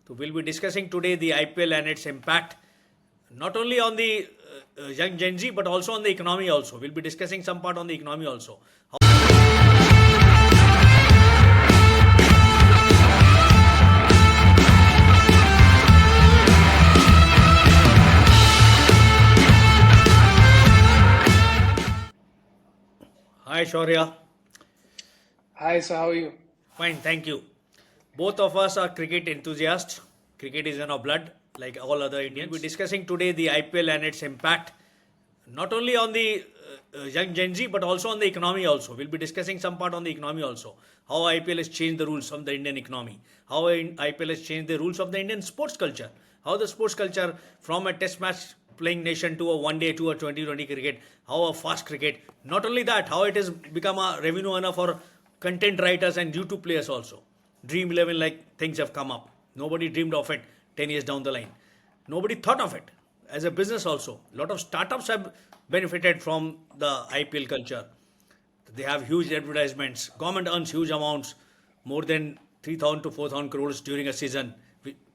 So we'll be discussing today the IPL and its impact, not only on the young Gen Z, but also on the economy also. We'll be discussing some part on the economy also. Hi, Shaurya. Hi, so how are you? Fine, thank you. Both of us are cricket enthusiasts. Cricket is in our blood, like all other Indians. We'll be discussing today the IPL and its impact, not only on the young Gen Z, but also on the economy also. We'll be discussing some part on the economy also. How IPL has changed the rules of the Indian economy. How IPL has changed the rules of the Indian sports culture. How the sports culture from a test match playing nation to a one day to a 2020 cricket. How a fast cricket. Not only that, how it has become a revenue earner for content writers and YouTube players also. Dream 11 like things have come up. Nobody dreamed of it 10 years down the line. Nobody thought of it as a business also. A lot of startups have benefited from the IPL culture. They have huge advertisements. Government earns huge amounts, more than 3,000 to 4,000 crores during a season.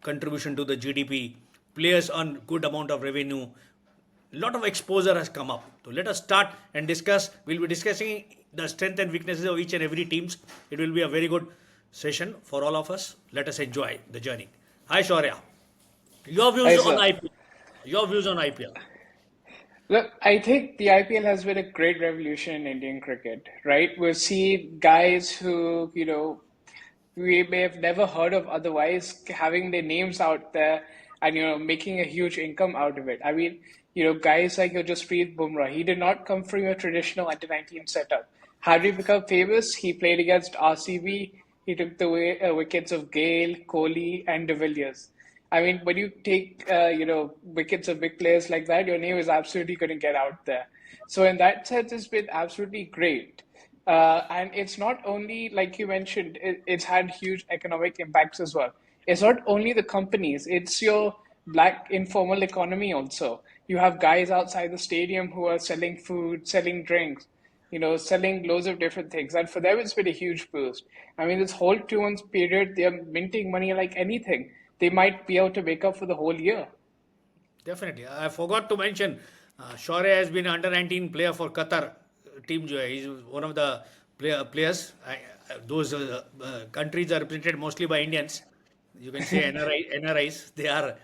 Contribution to the GDP. Players earn good amount of revenue. Lot of exposure has come up. So let us start and discuss. We'll be discussing the strength and weaknesses of each and every teams. It will be a very good session for all of us. Let us enjoy the journey. Hi, Shaurya. Your Hi, views on sir. IPL. Your views on IPL. Look, I think the IPL has been a great revolution in Indian cricket, right? We've seen guys who, we may have never heard of otherwise having their names out there and, making a huge income out of it. I mean, guys like your Jasprit Bumrah, he did not come from your traditional under 19 setup. How did he become famous? He played against RCB. He took the wickets of Gale, Kohli, and De Villiers. I mean, when you take wickets of big players like that, your name is absolutely going to get out there. So in that sense, it's been absolutely great. And it's not only like you mentioned, it's had huge economic impacts as well. It's not only the companies; it's your black informal economy also. You have guys outside the stadium who are selling food, selling drinks, selling loads of different things. And for them, it's been a huge boost. I mean, this whole 2 months period, they're minting money like anything. They might be able to make up for the whole year. Definitely. I forgot to mention, Shaurya has been under 19 player for Qatar team. जो है, he's one of the players. Those countries are represented mostly by Indians. You can say NRIs. They are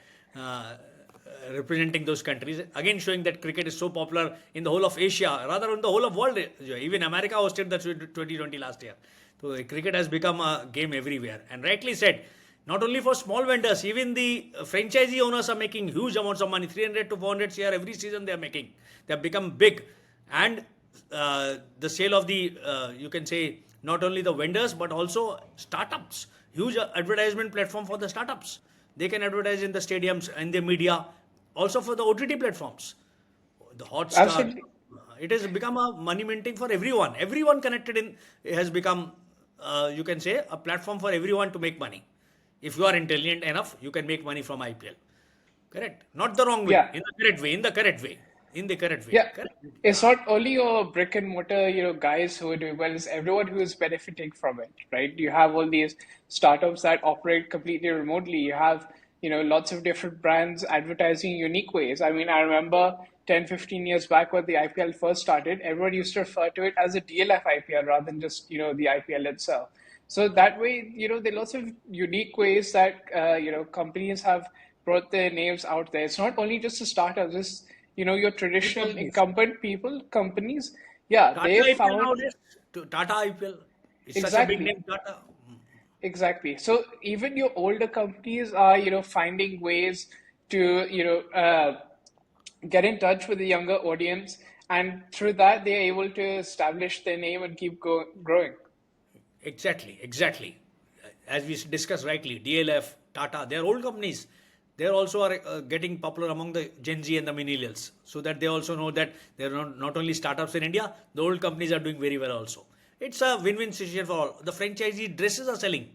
representing those countries. Again, showing that cricket is so popular in the whole of Asia, rather in the whole of world. Even America hosted the 2020 last year. So cricket has become a game everywhere. And rightly said, not only for small vendors, even the franchisee owners are making huge amounts of money, 300 to 400 CR every season they are making. They have become big. And the sale of the, you can say, not only the vendors, but also startups. Huge advertisement platform for the startups. They can advertise in the stadiums and the media, also for the OTT platforms. The Hotstar. Absolutely. It has become a money minting for everyone. Everyone connected in has become, you can say, a platform for everyone to make money. If you are intelligent enough, you can make money from IPL. Correct. Not the wrong way. Yeah. In the correct way. In the correct way. In the correct way. Yeah, Correct. it's not only your brick and mortar, guys who are doing well, it's everyone who is benefiting from it, right? You have all these startups that operate completely remotely. You have, lots of different brands advertising unique ways. I mean, I remember 10, 15 years back when the IPL first started, everyone used to refer to it as a DLF IPL rather than just, the IPL itself. So that way, there are lots of unique ways that, companies have brought their names out there. It's not only just the startups, it's, your Big traditional companies. incumbent people, companies, yeah, Tata they IPL found nowadays. Tata IPL. It's such a big exactly, name, Tata. exactly. So even your older companies are, finding ways to, get in touch with the younger audience, and through that, they're able to establish their name and keep growing. Exactly, exactly. As we discussed rightly, DLF, Tata, they are old companies. They also are getting popular among the Gen Z and the millennials, so that they also know that they are not only startups in India, the old companies are doing very well also. It's a win-win situation for all. The franchisee dresses are selling.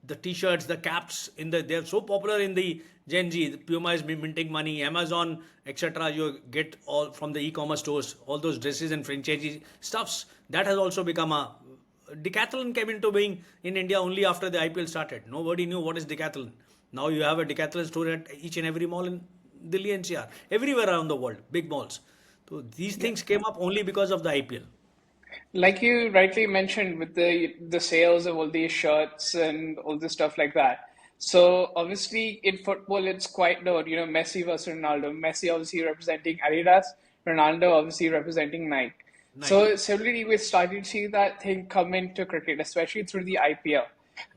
The t-shirts, the caps, they are so popular in the Gen Z. The Puma is minting money, Amazon, etc. You get all from the e-commerce stores, all those dresses and franchisee stuffs. That has also become a decathlon came into being in India only after the IPL started. Nobody knew what is decathlon. Now you have a decathlon store at each and every mall in Delhi NCR, everywhere around the world, big malls. So these Yeah. things came up only because of the IPL. Like you rightly mentioned with the sales of all these shirts and all this stuff like that. So obviously in football it's quite known, Messi versus Ronaldo. Messi obviously representing Adidas, Ronaldo obviously representing Nike. So Nike. similarly we're starting to see that thing come into cricket, especially through the IPL.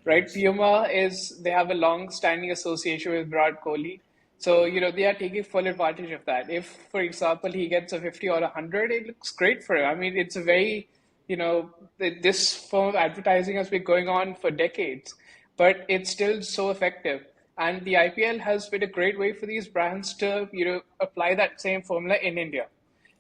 Right? Yes. They have a long standing association with Virat Kohli. So, they are taking full advantage of that. If, for example, he gets a 50 or a 100, it looks great for him. I mean, it's a very, this form of advertising has been going on for decades, but it's still so effective. And the IPL has been a great way for these brands to, apply that same formula in India.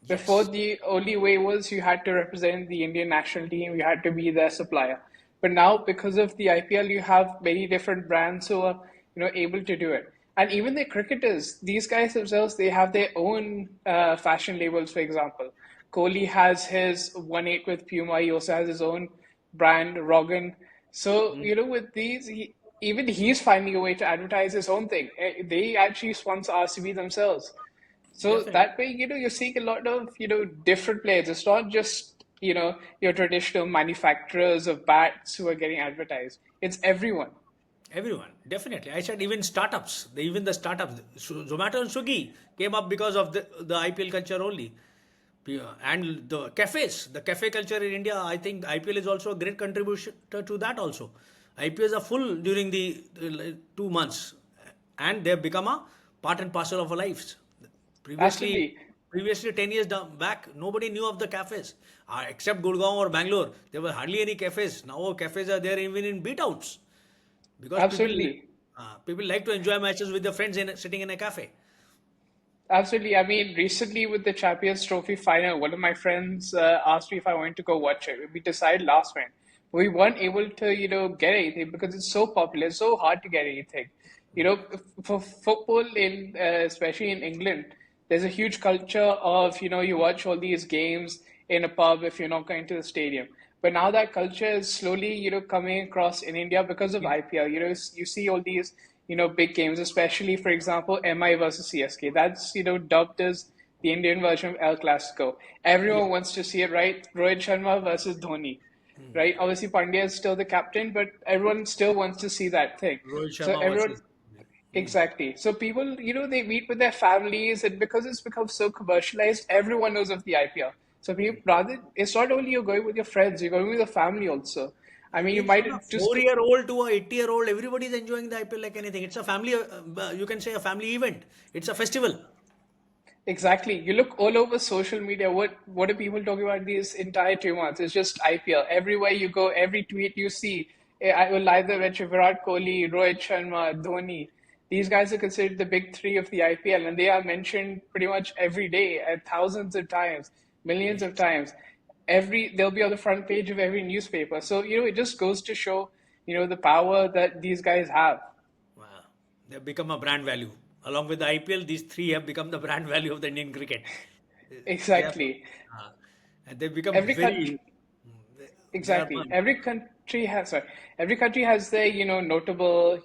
Before, Yes. the only way was you had to represent the Indian national team, you had to be their supplier. But now, because of the IPL, you have many different brands who are, able to do it. And even the cricketers, these guys themselves, they have their own fashion labels. For example, Kohli has his 1/8 with Puma. He also has his own brand, Rogan. So, with these, even he's finding a way to advertise his own thing. They actually sponsor RCB themselves. So Definitely. that way, you're seeing a lot of, different players. It's not just, your traditional manufacturers of bats who are getting advertised. It's everyone. Everyone, definitely. I said even startups, even the startups, Zomato and Swiggy came up because of the IPL culture only. And the cafe culture in India, I think IPL is also a great contribution to that also. IPLs are full during the 2 months and they've become a part and parcel of our lives. Previously, Absolutely. previously 10 years back, nobody knew of the cafes. Except Gurgaon or Bangalore, there were hardly any cafes. Now cafes are there even in beat outs because Absolutely. people like to enjoy matches with their friends sitting in a cafe. Absolutely. I mean, recently with the Champions Trophy final, one of my friends asked me if I wanted to go watch it. We decided last minute. We weren't able to, get anything because it's so popular. It's so hard to get anything. For football especially in England, there's a huge culture of, you watch all these games in a pub if you're not going to the stadium. But now that culture is slowly, coming across in India because of IPL. You see all these, big games, especially, for example, MI versus CSK. That's, dubbed as the Indian version of El Clasico. Yeah. Everyone wants to see it, right? Rohit Sharma versus Dhoni, right? Obviously, Pandya is still the captain, but everyone still wants to see that thing. Rohit So Sharma everyone, versus. exactly. So people, they meet with their families, and because it's become so commercialized, everyone knows of the IPL. So people, rather, it's not only you're going with your friends, you're going with your family also. I mean, you It's from a might just 4-year-old to a 80-year-old. Everybody is enjoying the IPL like anything. It's a family. You can say a family event. It's a festival. exactly. You look all over social media. What are people talking about these entire 2 months? It's just IPL. Everywhere you go, every tweet you see, I will either mention Virat Kohli, Rohit Sharma, Dhoni. These guys are considered the big three of the IPL, and they are mentioned pretty much every day, thousands of times, millions of Yes. times. They'll be on the front page of every newspaper. So it just goes to show the power that these guys have. Wow. They've become a brand value. Along with the IPL, these three have become the brand value of the Indian cricket. They are, Exactly. uh, and they've become Every country. very. They are. Exactly. Every country has their, notable,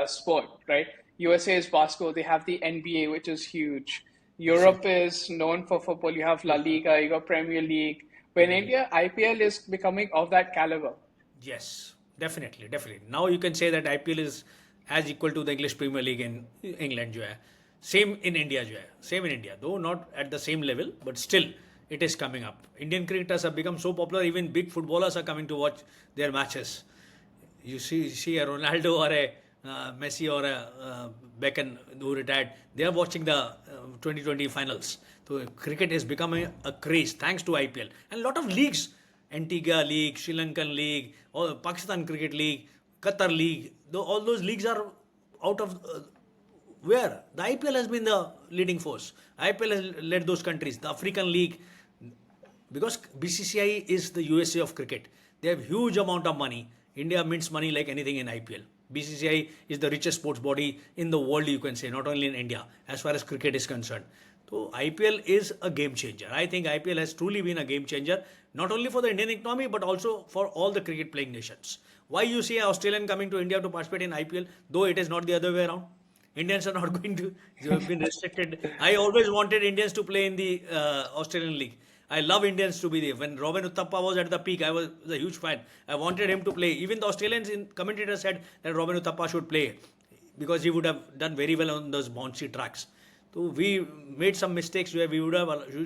sport, right? USA is basketball. They have the NBA, which is huge. Yes. Europe is known for football. You have La Liga, you got Premier League. But in India, IPL is becoming of that caliber. Yes, definitely, definitely. Now you can say that IPL is as equal to the English Premier League in England, जो है. Same in India, जो है. Same in India, though not at the same level, but still it is coming up. Indian cricketers have become so popular, even big footballers are coming to watch their matches. You see a Ronaldo or a Messi or a Beckham who retired, they are watching the 2020 finals. So cricket is becoming a craze thanks to IPL and a lot of leagues, Antigua League, Sri Lankan League, or Pakistan Cricket League, Qatar League. All those leagues are out of where the IPL has been the leading force. IPL has led those countries. The African League, because BCCI is the USA of cricket. They have huge amount of money. India mints money like anything in IPL. BCCI is the richest sports body in the world, you can say, not only in India, as far as cricket is concerned. So IPL is a game changer. I think IPL has truly been a game changer, not only for the Indian economy, but also for all the cricket playing nations. Why you see an Australian coming to India to participate in IPL, though it is not the other way around? Indians are not going to. They have been restricted. I always wanted Indians to play in the Australian League. I love Indians to be there. When Robin Uthappa was at the peak, I was a huge fan. I wanted him to play. Even the Australians in commentators said that Robin Uthappa should play because he would have done very well on those bouncy tracks. So we made some mistakes where we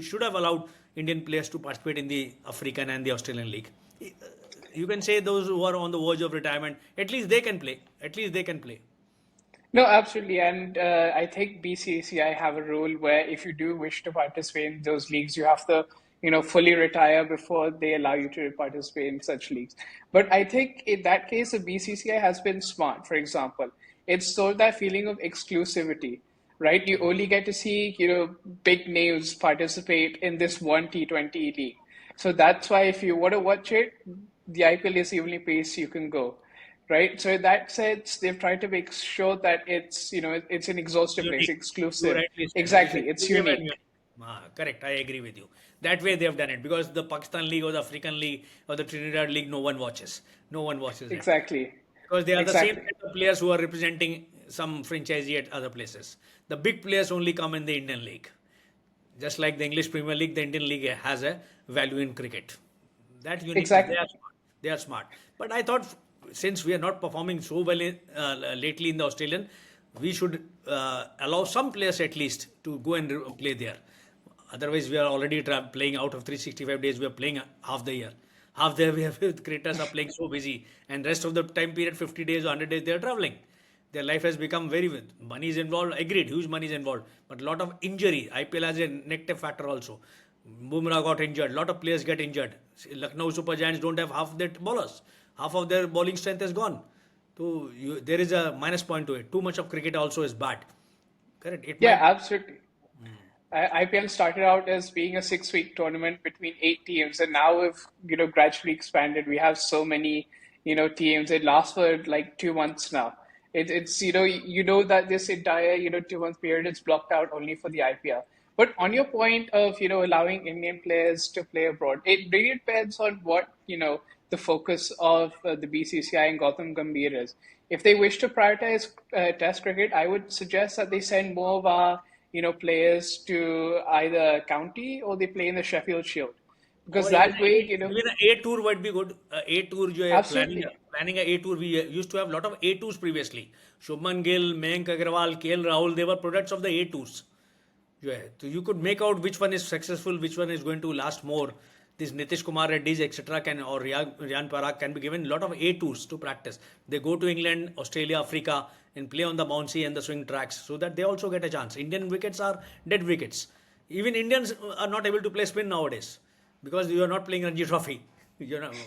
should have allowed Indian players to participate in the African and the Australian League. You can say those who are on the verge of retirement, at least they can play. At least they can play. No, absolutely. And I think BCCI have a rule where if you do wish to participate in those leagues, you have to, fully retire before they allow you to participate in such leagues. But I think in that case, the BCCI has been smart. For example, it's sold that feeling of exclusivity, right? You only get to see, big names participate in this one T20 league. So that's why if you want to watch it, the IPL is the only place you can go. Right. So in that sense, they've tried to make sure that it's an exhaustive place, Unique. You exclusive. rightly said. Exactly. It's unique. Correct. I agree with you. That way they have done it because the Pakistan League or the African League or the Trinidad League, no one watches. No one watches it Exactly. because they are the same Exactly. set of players who are representing some franchisee at other places. The big players only come in the Indian League. Just like the English Premier League, the Indian League has a value in cricket. That unique. Exactly. They are smart. They are smart. But I thought since we are not performing so well lately in the Australian, we should allow some players at least to go and play there. Otherwise, we are already playing out of 365 days. We are playing half the year. Half the year, we have creators are playing so busy, and rest of the time period, 50 days or 100 days, they are traveling. Their life has become very money is involved. Agreed, huge money is involved, but a lot of injury. IPL has a negative factor also. Bumrah got injured. A lot of players get injured. Lucknow Super Giants don't have half their bowlers. Half of their bowling strength is gone. So there is a minus point to it. Too much of cricket also is bad. Correct. It Yeah, might. absolutely. IPL started out as being a 6 week tournament between 8 teams, and now we've gradually expanded. We have so many teams. It lasts for like 2 months now. It's that this entire 2 month period is blocked out only for the IPL. But on your point of allowing Indian players to play abroad, it really depends on what the focus of the BCCI and Gautam Gambhir is. If they wish to prioritize Test cricket, I would suggest that they send more of our players to either county or they play in the Sheffield Shield, because Or even that way even a A tour would be good. A tour, जो है absolutely. planning a tour. We used to have a lot of A tours previously. Shubman Gill, Mayank Agarwal, KL Rahul, they were products of the A tours. जो है, so you could make out which one is successful, which one is going to last more. These Nitish Kumar Reddy's, etc., or Ryan Parag can be given a lot of A tours to practice. They go to England, Australia, Africa, and play on the bouncy and the swing tracks so that they also get a chance. Indian wickets are dead wickets. Even Indians are not able to play spin nowadays because you are not playing Ranji Trophy.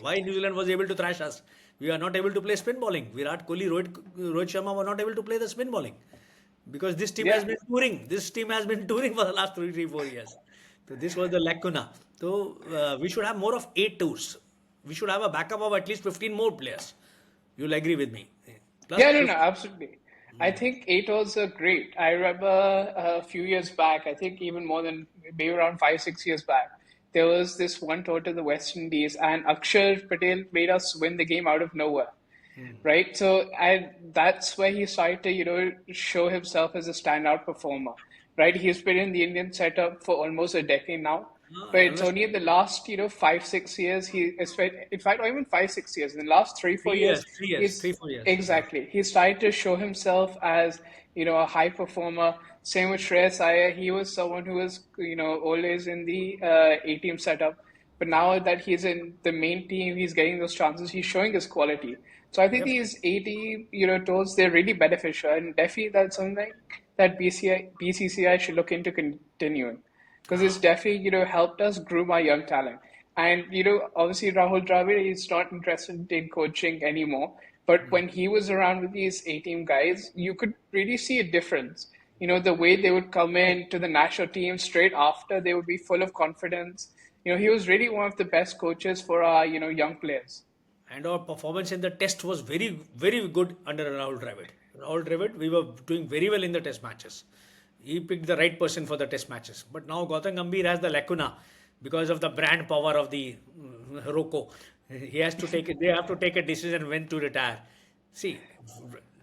Why New Zealand was able to thrash us? We are not able to play spin bowling. Virat Kohli, Rohit Sharma were not able to play the spin bowling because this team has Yeah. been touring. This team has been touring for the last 3, 4 years. So this was the lacuna. So we should have more of 8 tours. We should have a backup of at least 15 more players. You'll agree with me. Plus, Yeah, no, absolutely. I think eight was great. I remember a few years back, I think even more than maybe around 5, 6 years back, there was this one tour to the West Indies, and Akshar Patel made us win the game out of nowhere, right? So, and that's where he started to, show himself as a standout performer, right? He's been in the Indian setup for almost a decade now. But it's almost only in the last, 5, 6 years, in fact, not even 5, 6 years, in the last 3, 4 years, 3 years, he's 3, 4 years. exactly, he started to show himself as, a high performer. Same with Shreyas Iyer. He was someone who was, always in the A-team setup. But now that he's in the main team, he's getting those chances, he's showing his quality. So I think Yep. these A-team, tours, they're really beneficial. And definitely that's something that BCCI should look into continuing, because it's definitely helped us groom our young talent. And obviously Rahul Dravid is not interested in coaching anymore, but when he was around with these A-team guys, you could really see a difference. The way they would come in to the national team straight after, they would be full of confidence. He was really one of the best coaches for our young players. And our performance in the test was very, very good under Rahul Dravid. Rahul Dravid, we were doing very well in the test matches. He picked the right person for the test matches. But now Gautam Gambhir has the lacuna because of the brand power of the Rocco. He has to take it. They have to take a decision when to retire. See,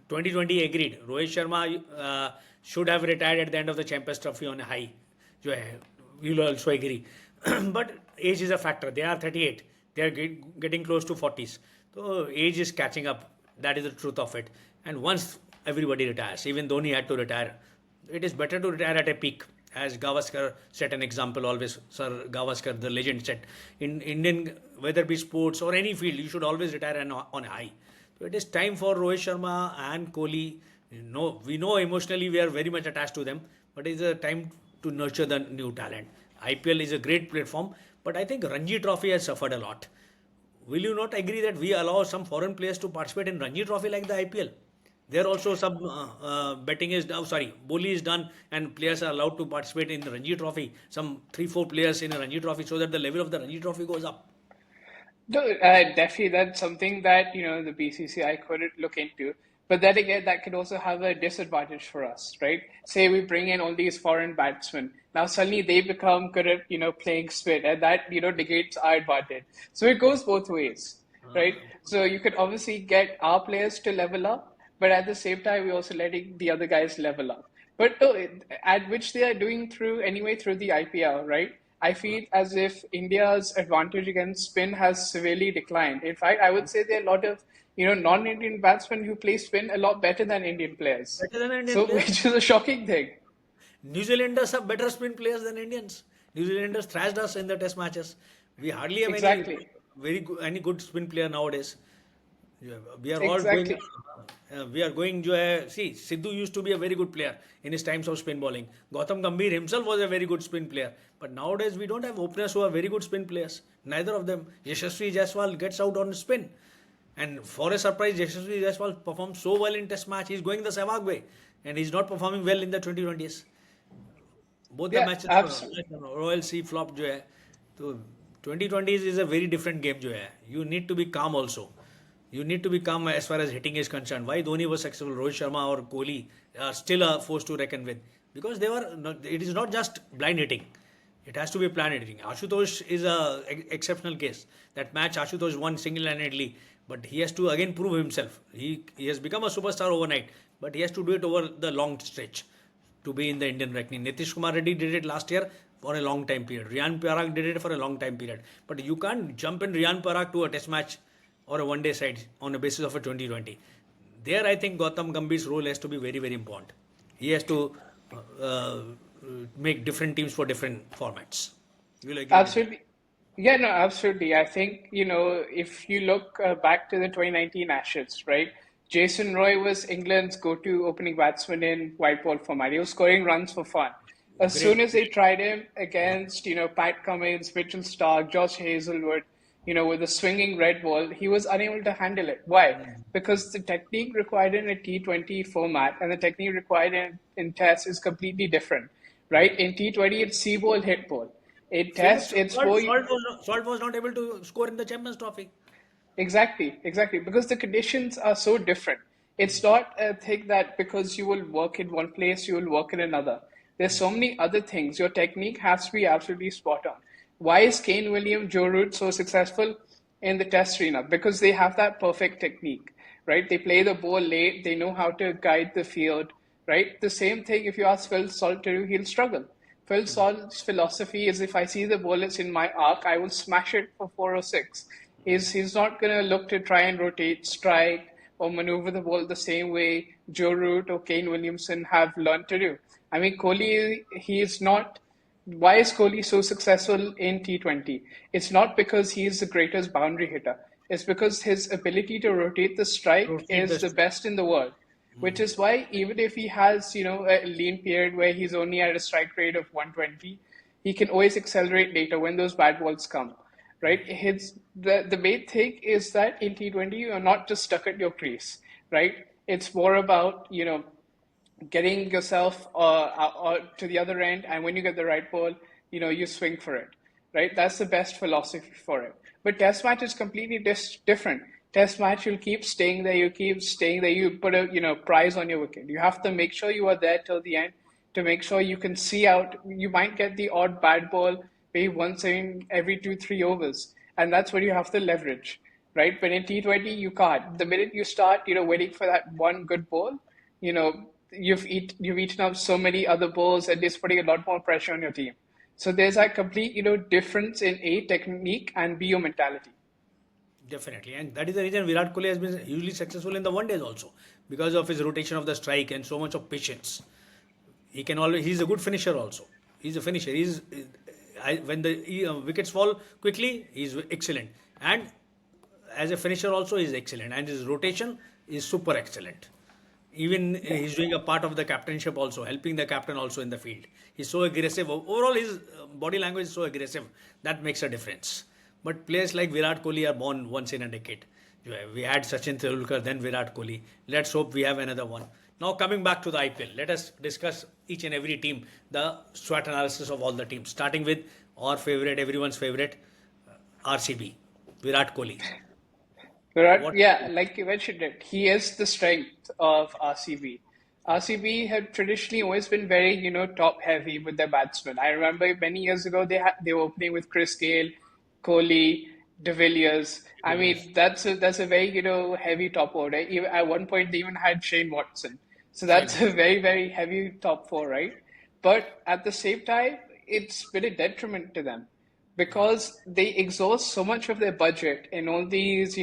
2020 agreed. Rohit Sharma should have retired at the end of the Champions Trophy on a high. जो है, you'll also agree. But age is a factor. They are 38. They are getting close to 40s. So age is catching up. That is the truth of it. And once everybody retires, even Dhoni had to retire, it is better to retire at a peak. As Gavaskar set an example always, Sir Gavaskar, the legend, said, in Indian, whether it be sports or any field, you should always retire on a high. So it is time for Rohit Sharma and Kohli. We know emotionally we are very much attached to them, but it is a time to nurture the new talent. IPL is a great platform, but I think Ranji Trophy has suffered a lot. Will you not agree that we allow some foreign players to participate in Ranji Trophy like the IPL? There also some betting is now, sorry, Boli is done and players are allowed to participate in the Ranji Trophy. Some 3-4 players in a Ranji Trophy so that the level of the Ranji Trophy goes up. No, definitely, that's something that the BCCI could look into. But then again, that could also have a disadvantage for us, right? Say we bring in all these foreign batsmen. Now suddenly they become good at playing spin, and that negates our advantage. So it goes both ways, right? So you could obviously get our players to level up, but at the same time, we're also letting the other guys level up. But no, at which they are doing through the IPL, right? I feel as if India's advantage against spin has severely declined. In fact, I would say there are a lot of non-Indian batsmen who play spin a lot better than Indian players. Better than Indian So, players. which is a shocking thing. New Zealanders have better spin players than Indians. New Zealanders thrashed us in the test matches. We hardly have any Exactly. any good spin player nowadays. Yeah, we are all going. Exactly. We are going. जो है, see, Sidhu used to be a very good player in his times of spin bowling. Gautam Gambhir himself was a very good spin player. But nowadays we don't have openers who are very good spin players. Neither of them. Yashasvi Jaiswal gets out on spin. And for a surprise, Yashasvi Jaiswal performed so well in test match. He's going the Sehwag way. And he's not performing well in the 2020s. Both the Yeah, matches absolutely. Royal C flop जो है, तो 2020s is a very different game जो है. You need to be calm also. You need to be calm as far as hitting is concerned. Why Dhoni was successful, Rohit Sharma or Kohli are still a force to reckon with, because they were. It is not just blind hitting. It has to be planned hitting. Ashutosh is a exceptional case. That match Ashutosh won single-handedly, but he has to again prove himself. He has become a superstar overnight, but he has to do it over the long stretch to be in the Indian reckoning. Nitish Kumar Reddy did it last year for a long time period. Riyan Parag did it for a long time period. But you can't jump in Riyan Parag to a test match or a one-day side on the basis of a 2020. There, I think Gautam Gambhir's role has to be very, very important. He has to uh, make different teams for different formats. You will agree with that? Absolutely. Yeah, no, absolutely. I think, if you look back to the 2019 Ashes, right? Jason Roy was England's go-to opening batsman in white ball format. He was scoring runs for fun. As soon Great. as they tried him against, Pat Cummins, Mitchell Stark, Josh Hazelwood, with a swinging red ball, he was unable to handle it. Why? Because the technique required in a T20 format and the technique required in Test is completely different, right? In T20, it's see ball, hit ball. In Same Test, it's more. Salt was not able to score in the Champions Trophy. Exactly, exactly. Because the conditions are so different. It's not a thing that because you will work in one place, you will work in another. There's so many other things. Your technique has to be absolutely spot on. Why is Kane Williams, Joe Root so successful in the test arena? Because they have that perfect technique, right? They play the ball late, they know how to guide the field, right? The same thing if you ask Phil Salt to do, he'll struggle. Phil Salt's philosophy is if I see the ball is in my arc, I will smash it for 4 or 6. He's not going to look to try and rotate, strike, or maneuver the ball the same way Joe Root or Kane Williamson have learned to do. I mean, Kohli, he is not. Why is Kohli so successful in T20? It's not because he is the greatest boundary hitter. It's because his ability to rotate the strike Rotate the is the strike. best in the world. Which is why even if he has, a lean period where he's only at a strike rate of 120, he can always accelerate later when those bad balls come, right? The main thing is that in T20 you're not just stuck at your crease, right? It's more about getting yourself to the other end, and when you get the right ball, you swing for it, right? That's the best philosophy for it. But test match is completely different. Test match, you'll keep staying there, you keep staying there, you put a prize on your wicket. You have to make sure you are there till the end to make sure you can see out. You might get the odd bad ball maybe once in every 2 3 overs, and that's what you have to leverage, right? But in T20, you can't. The minute you start, waiting for that one good ball, you've eaten up so many other balls, and it's putting a lot more pressure on your team. So there's a complete, difference in A, technique, and B, your mentality. Definitely, and that is the reason Virat Kohli has been hugely successful in the one days also, because of his rotation of the strike and so much of patience. He can always. He's a good finisher also. He's a finisher. When the wickets fall quickly, he's excellent, and as a finisher also he's excellent, and his rotation is super excellent. Even he's doing a part of the captainship also, helping the captain also in the field. He's so aggressive. Overall, his body language is so aggressive that makes a difference. But players like Virat Kohli are born once in a decade. We had Sachin Tendulkar, then Virat Kohli. Let's hope we have another one. Now coming back to the IPL, let us discuss each and every team, the SWOT analysis of all the teams, starting with our favorite, everyone's favorite, RCB, Virat Kohli. Virat, What? yeah, like you mentioned it, he is the strength of RCB. RCB have traditionally always been very, top heavy with their batsmen. I remember many years ago they were opening with Chris Gale, Kohli, De Villiers. I mean, that's a very, heavy top order. Even at one point they even had Shane Watson. So Shane that's a Watson. very, very heavy top four, right? But at the same time, it's been a detriment to them because they exhaust so much of their budget in all these,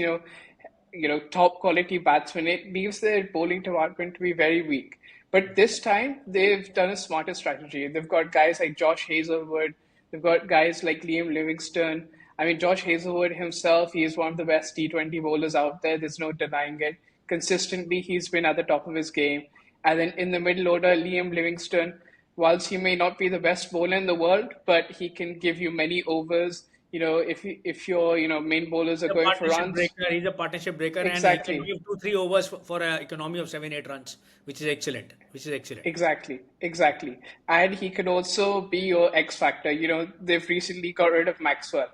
top quality batsmen. It leaves their bowling department to be very weak. But this time, they've done a smarter strategy. They've got guys like Josh Hazlewood. They've got guys like Liam Livingstone. I mean, Josh Hazlewood himself, he is one of the best T20 bowlers out there. There's no denying it. Consistently, he's been at the top of his game. And then in the middle order, Liam Livingstone, whilst he may not be the best bowler in the world, but he can give you many overs. If your main bowlers are A going for partnership runs, breaker. He's a partnership breaker, and he can exactly. give 2 3 overs for an economy of 7 8 runs, which is excellent. Which is excellent. Exactly, exactly. And he could also be your X factor. They've recently got rid of Maxwell,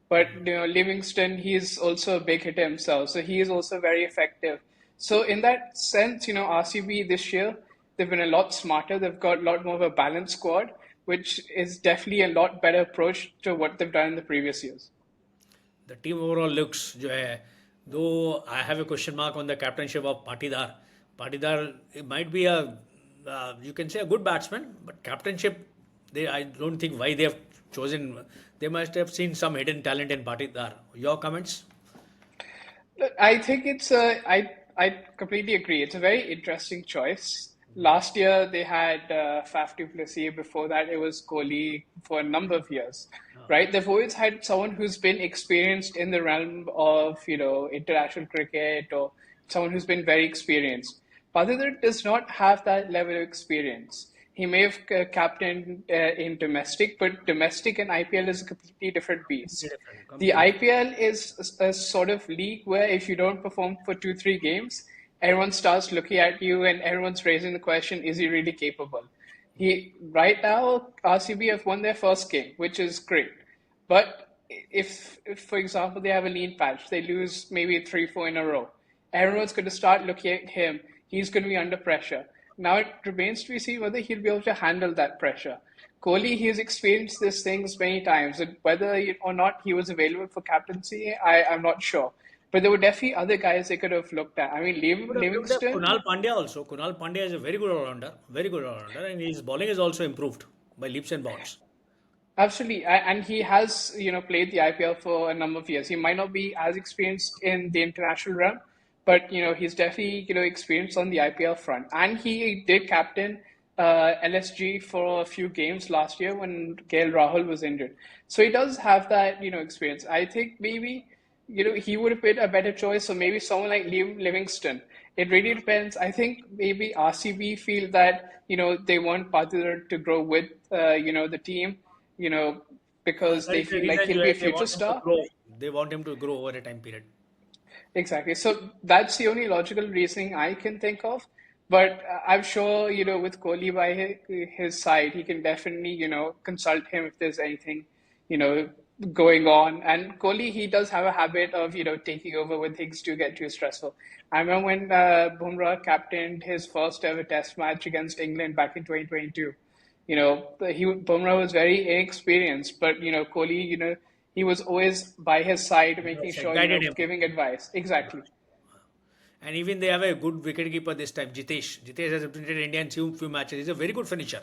but Livingston, he's also a big hitter himself, so he is also very effective. So in that sense, RCB this year, they've been a lot smarter. They've got a lot more of a balanced squad, which is definitely a lot better approach to what they've done in the previous years. The team overall looks जो है, though I have a question mark on the captainship of Patidar. Patidar it might be a you can say a good batsman, but captainship I don't think why they have chosen. They must have seen some hidden talent in Patidar. Your comments? Look, I think I completely agree. It's a very interesting choice. Last year they had Faf du Plessis. Before that, it was Kohli for a number of years, right? They've always had someone who's been experienced in the realm of international cricket or someone who's been very experienced. Padidar does not have that level of experience. He may have captained in domestic, but domestic and IPL is a completely different beast. Completely different. The Completely different. IPL is a sort of league where if you don't perform for 2, 3 games, everyone starts looking at you and everyone's raising the question, is he really capable? He right now RCB have won their first game, which is great. But if for example they have a lean patch, they lose maybe 3, 4 in a row, everyone's going to start looking at him. He's going to be under pressure. Now it remains to be seen whether he'll be able to handle that pressure. Kohli, he's experienced these things many times, and whether or not he was available for captaincy, I'm not sure. But there were definitely other guys they could have looked at. I mean, Would have Livingston, Kunal Pandya also. Kunal Pandya is a very good all-rounder, and his bowling is also improved by leaps and bounds. absolutely, and he has played the IPL for a number of years. He might not be as experienced in the international realm, but he's definitely experienced on the IPL front, and he did captain LSG for a few games last year when Gail Rahul was injured. So he does have that experience. I think maybe he would have been a better choice, or maybe someone like Liam Livingston. It really depends. I think maybe RCB feel that they want Pathirana to grow with the team, you know, because That they is the feel like reason he'll be a they future want him to star. grow. They want him to grow over a time period. Exactly. So that's the only logical reasoning I can think of. But I'm sure, with Kohli by his side, he can definitely, consult him if there's anything, you know, going on. And Kohli, he does have a habit of, taking over when things do get too stressful. I remember when Bumrah captained his first ever test match against England back in 2022. Bumrah was very inexperienced, but Kohli, he was always by his side, making Yes, I sure, guided him. giving advice. Exactly. And even they have a good wicketkeeper this time, Jitesh. Jitesh has represented India in few matches. He's a very good finisher.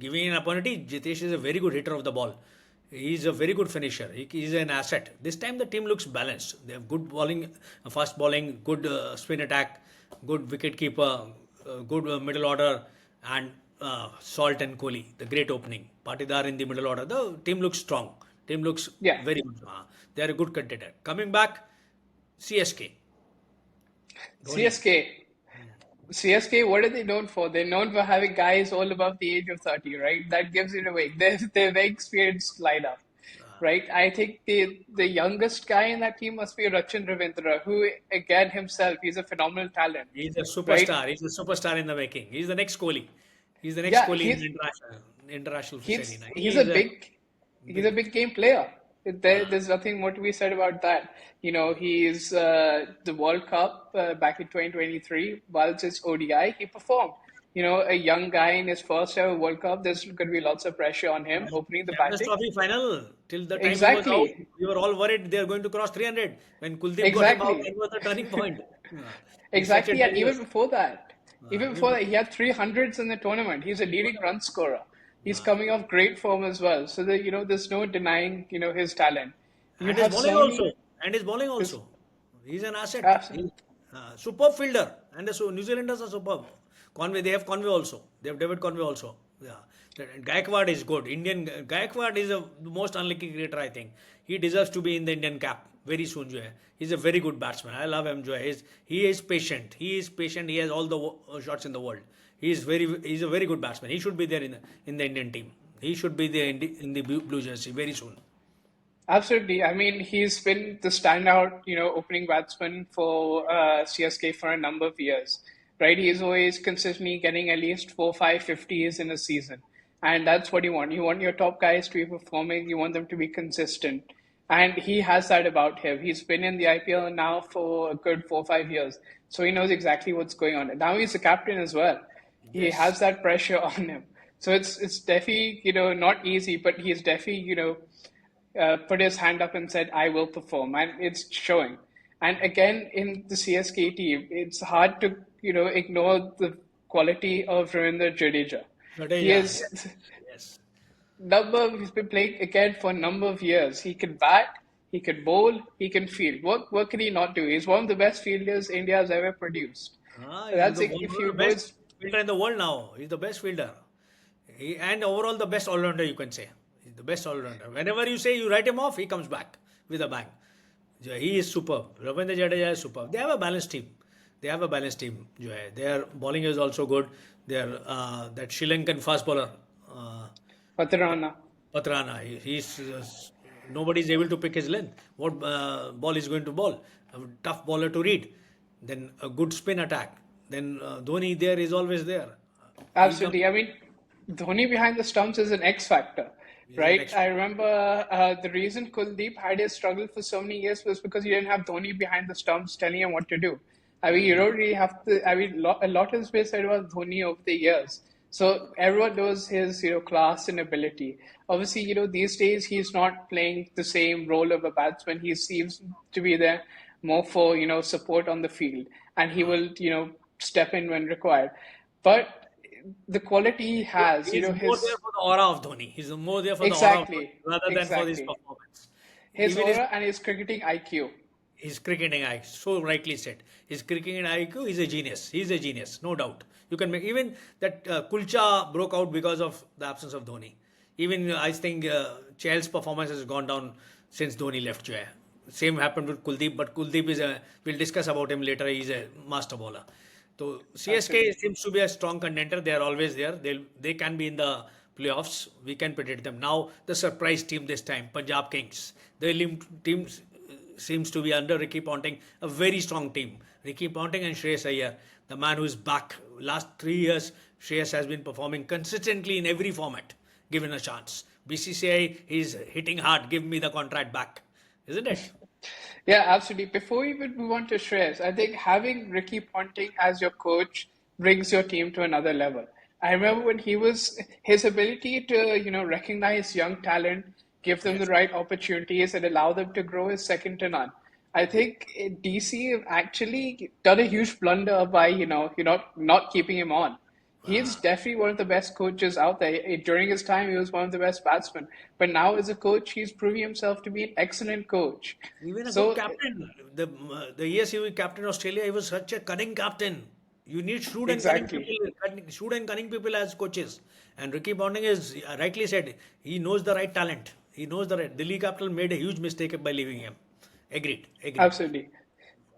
Giving an opportunity, Jitesh is a very good hitter of the ball. He's a very good finisher. He's an asset. This time the team looks balanced. They have good bowling, fast bowling, good spin attack, good wicketkeeper, good middle order, and Salt and Kohli, the great opening. Patidar in the middle order. The team looks strong. Team looks Yeah. very good. They are a good contender. Coming back, CSK. Dhoni. CSK. CSK, what are they known for? They're known for having guys all above the age of 30, right? That gives it away. They're very experienced lineup, right? I think the youngest guy in that team must be Rachin Ravindra, who, again, himself, he's a phenomenal talent, He's a right? superstar. He's a superstar in the making. He's the next Kohli. He's the next Yeah, Kohli in the international arena. he's He a is a he's a big. big game player. There's nothing more to be said about that. He's the World Cup back in 2023, whilst it's ODI, he performed. A young guy in his first ever World Cup, there's going to be lots of pressure on him opening the Champions batting. Trophy final. Till the time he was out, Exactly, we were all worried they are going to cross 300. When Kuldeep got him out, exactly. that was the turning point. He's such a Exactly, and dangerous. even before that, he had 300s in the tournament. He's a leading run scorer. He's coming off great form as well. So that there's no denying his talent. You And his have bowling also. Sony. And his bowling His, also. He's an asset. abs- He's superb fielder. And New Zealanders are superb. Conway, they have Conway also. They have David Conway also. Yeah. Gaikwad is good. Gaikwad is the most unlucky cricketer, I think. He deserves to be in the Indian cap very soon. Jo hai. He's a very good batsman. I love him. He is patient. He is patient. He has all the shots in the world. He's a very good batsman. He should be there in the Indian team. He should be there in the blue jersey very soon. Absolutely. I mean, he's been the standout, opening batsman for CSK for a number of years, right? He's always consistently getting at least 4, 5 50s in a season. And that's what you want. You want your top guys to be performing. You want them to be consistent. And he has that about him. He's been in the IPL now for a good 4, 5 years. So he knows exactly what's going on. And now he's the captain as well. He Yes. has that pressure on him. So it's definitely, not easy, but he's definitely, put his hand up and said, I will perform. And it's showing. And again, in the CSK team, it's hard to, ignore the quality of Ravindra Jadeja. He Jadeja, is yes. he's been playing again for a number of years. He can bat, he can bowl, he can field. What can he not do? He's one of the best fielders India has ever produced. He's That's the it. one If of the you best boys, fielder in the world now. He's the best fielder. And overall the best all-rounder, you can say. He's the best all-rounder. Whenever you say you write him off, he comes back with a bang. He is superb. Ravindra Jadeja is superb. They have a balanced team. They have a balanced team. Their bowling is also good. Their that Sri Lankan fast bowler, Pathirana. Pathirana, he's nobody is able to pick his length. What ball is going to bowl? A tough bowler to read. Then a good spin attack. Then Dhoni there is always there. He comes. Absolutely. I mean, Dhoni behind the stumps is an X factor, He's an right? expert. I remember the reason Kuldeep had his struggle for so many years was because he didn't have Dhoni behind the stumps telling him what to do. I mean, you don't really have to. I mean, a lot has been said about Dhoni over the years. So everyone knows his, class and ability. Obviously, these days he's not playing the same role of a batsman. He seems to be there more for, support on the field, and he will, step in when required. But the quality he has, He's more there his for the aura of Dhoni. He's more there for the aura of Dhoni exactly, rather than for his exactly performance. his Even aura and his cricketing IQ. his cricketing IQ, so rightly said. His cricketing IQ is a genius. He's a genius, no doubt. You can make even that Kulcha broke out because of the absence of Dhoni. Even I think Chahal's performance has gone down since Dhoni left. Same happened with Kuldeep, but Kuldeep is a. We'll discuss about him later. He's a master bowler. So CSK Absolutely. seems to be a strong contender. They are always there. They can be in the playoffs. We can predict them. Now the surprise team this time, Punjab Kings. The team seems to be under Ricky Ponting, a very strong team. Ricky Ponting and Shreyas Iyer, the man who is back. Last 3 years, Shreyas has been performing consistently in every format, given a chance. BCCI is hitting hard. Give me the contract back, isn't it? Yeah, absolutely. Before we even move on to Shreyas, I think having Ricky Ponting as your coach brings your team to another level. I remember when his ability to, recognize young talent, give them the Yes. right opportunities, and allow them to grow is second to none. I think DC have actually done a huge blunder by, not keeping him on. He is definitely one of the best coaches out there. During his time, he was one of the best batsmen. But now, as a coach, he's proving himself to be an excellent coach. Even a good So, captain. The years he was captain Australia, he was such a cunning captain. You need exactly. shrewd and cunning people as coaches. And Ricky Ponting is rightly said, he knows the right talent. He knows the right. Delhi Capital made a huge mistake by leaving him. Agreed. Agreed. Absolutely.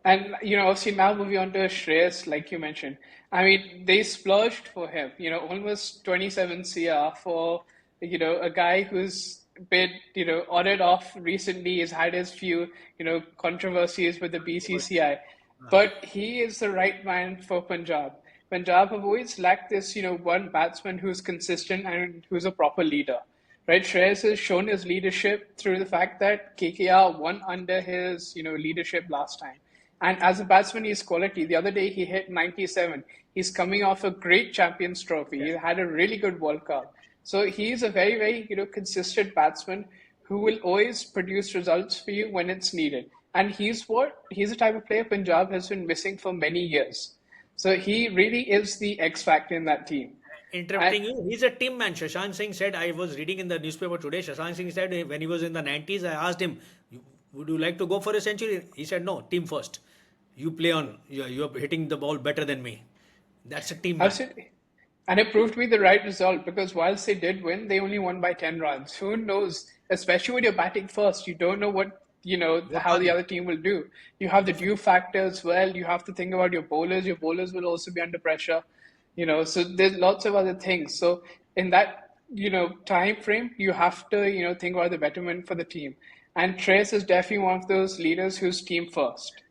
And obviously now moving on to Shreyas, like you mentioned. I mean, they splurged for him, almost 27 CR for, a guy who's been, on and off recently. He's had his few, controversies with the BCCI. But he is the right man for Punjab. Punjab have always lacked this, one batsman who's consistent and who's a proper leader. Right, Shreyas has shown his leadership through the fact that KKR won under his, leadership last time. And as a batsman, he's quality. The other day, he hit 97. He's coming off a great Champions Trophy. He had a really good World Cup. So he's a very, very, consistent batsman who will always produce results for you when it's needed. And he's the type of player Punjab has been missing for many years. So he really is the X factor in that team. And Interrupting you, he's a team man. Shashank Singh said, I was reading in the newspaper today. Shashank Singh said when he was in the 90s, I asked him, would you like to go for a century? He said, no, team first. You play on. You're hitting the ball better than me. That's a team man. absolutely. And it proved to be the right result because whilst they did win, they only won by 10 runs. Who knows? Especially when you're batting first, you don't know What how are the they? other team will do. You have the due factor as well. You have to think about your bowlers. Your bowlers will also be under pressure. So there's lots of other things. So in that, time frame, you have to, think about the betterment for the team. And Trace is definitely one of those leaders who's team first.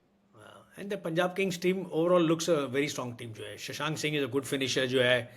And the Punjab Kings team overall looks a very strong team. जो है Shashank Singh is a good finisher जो है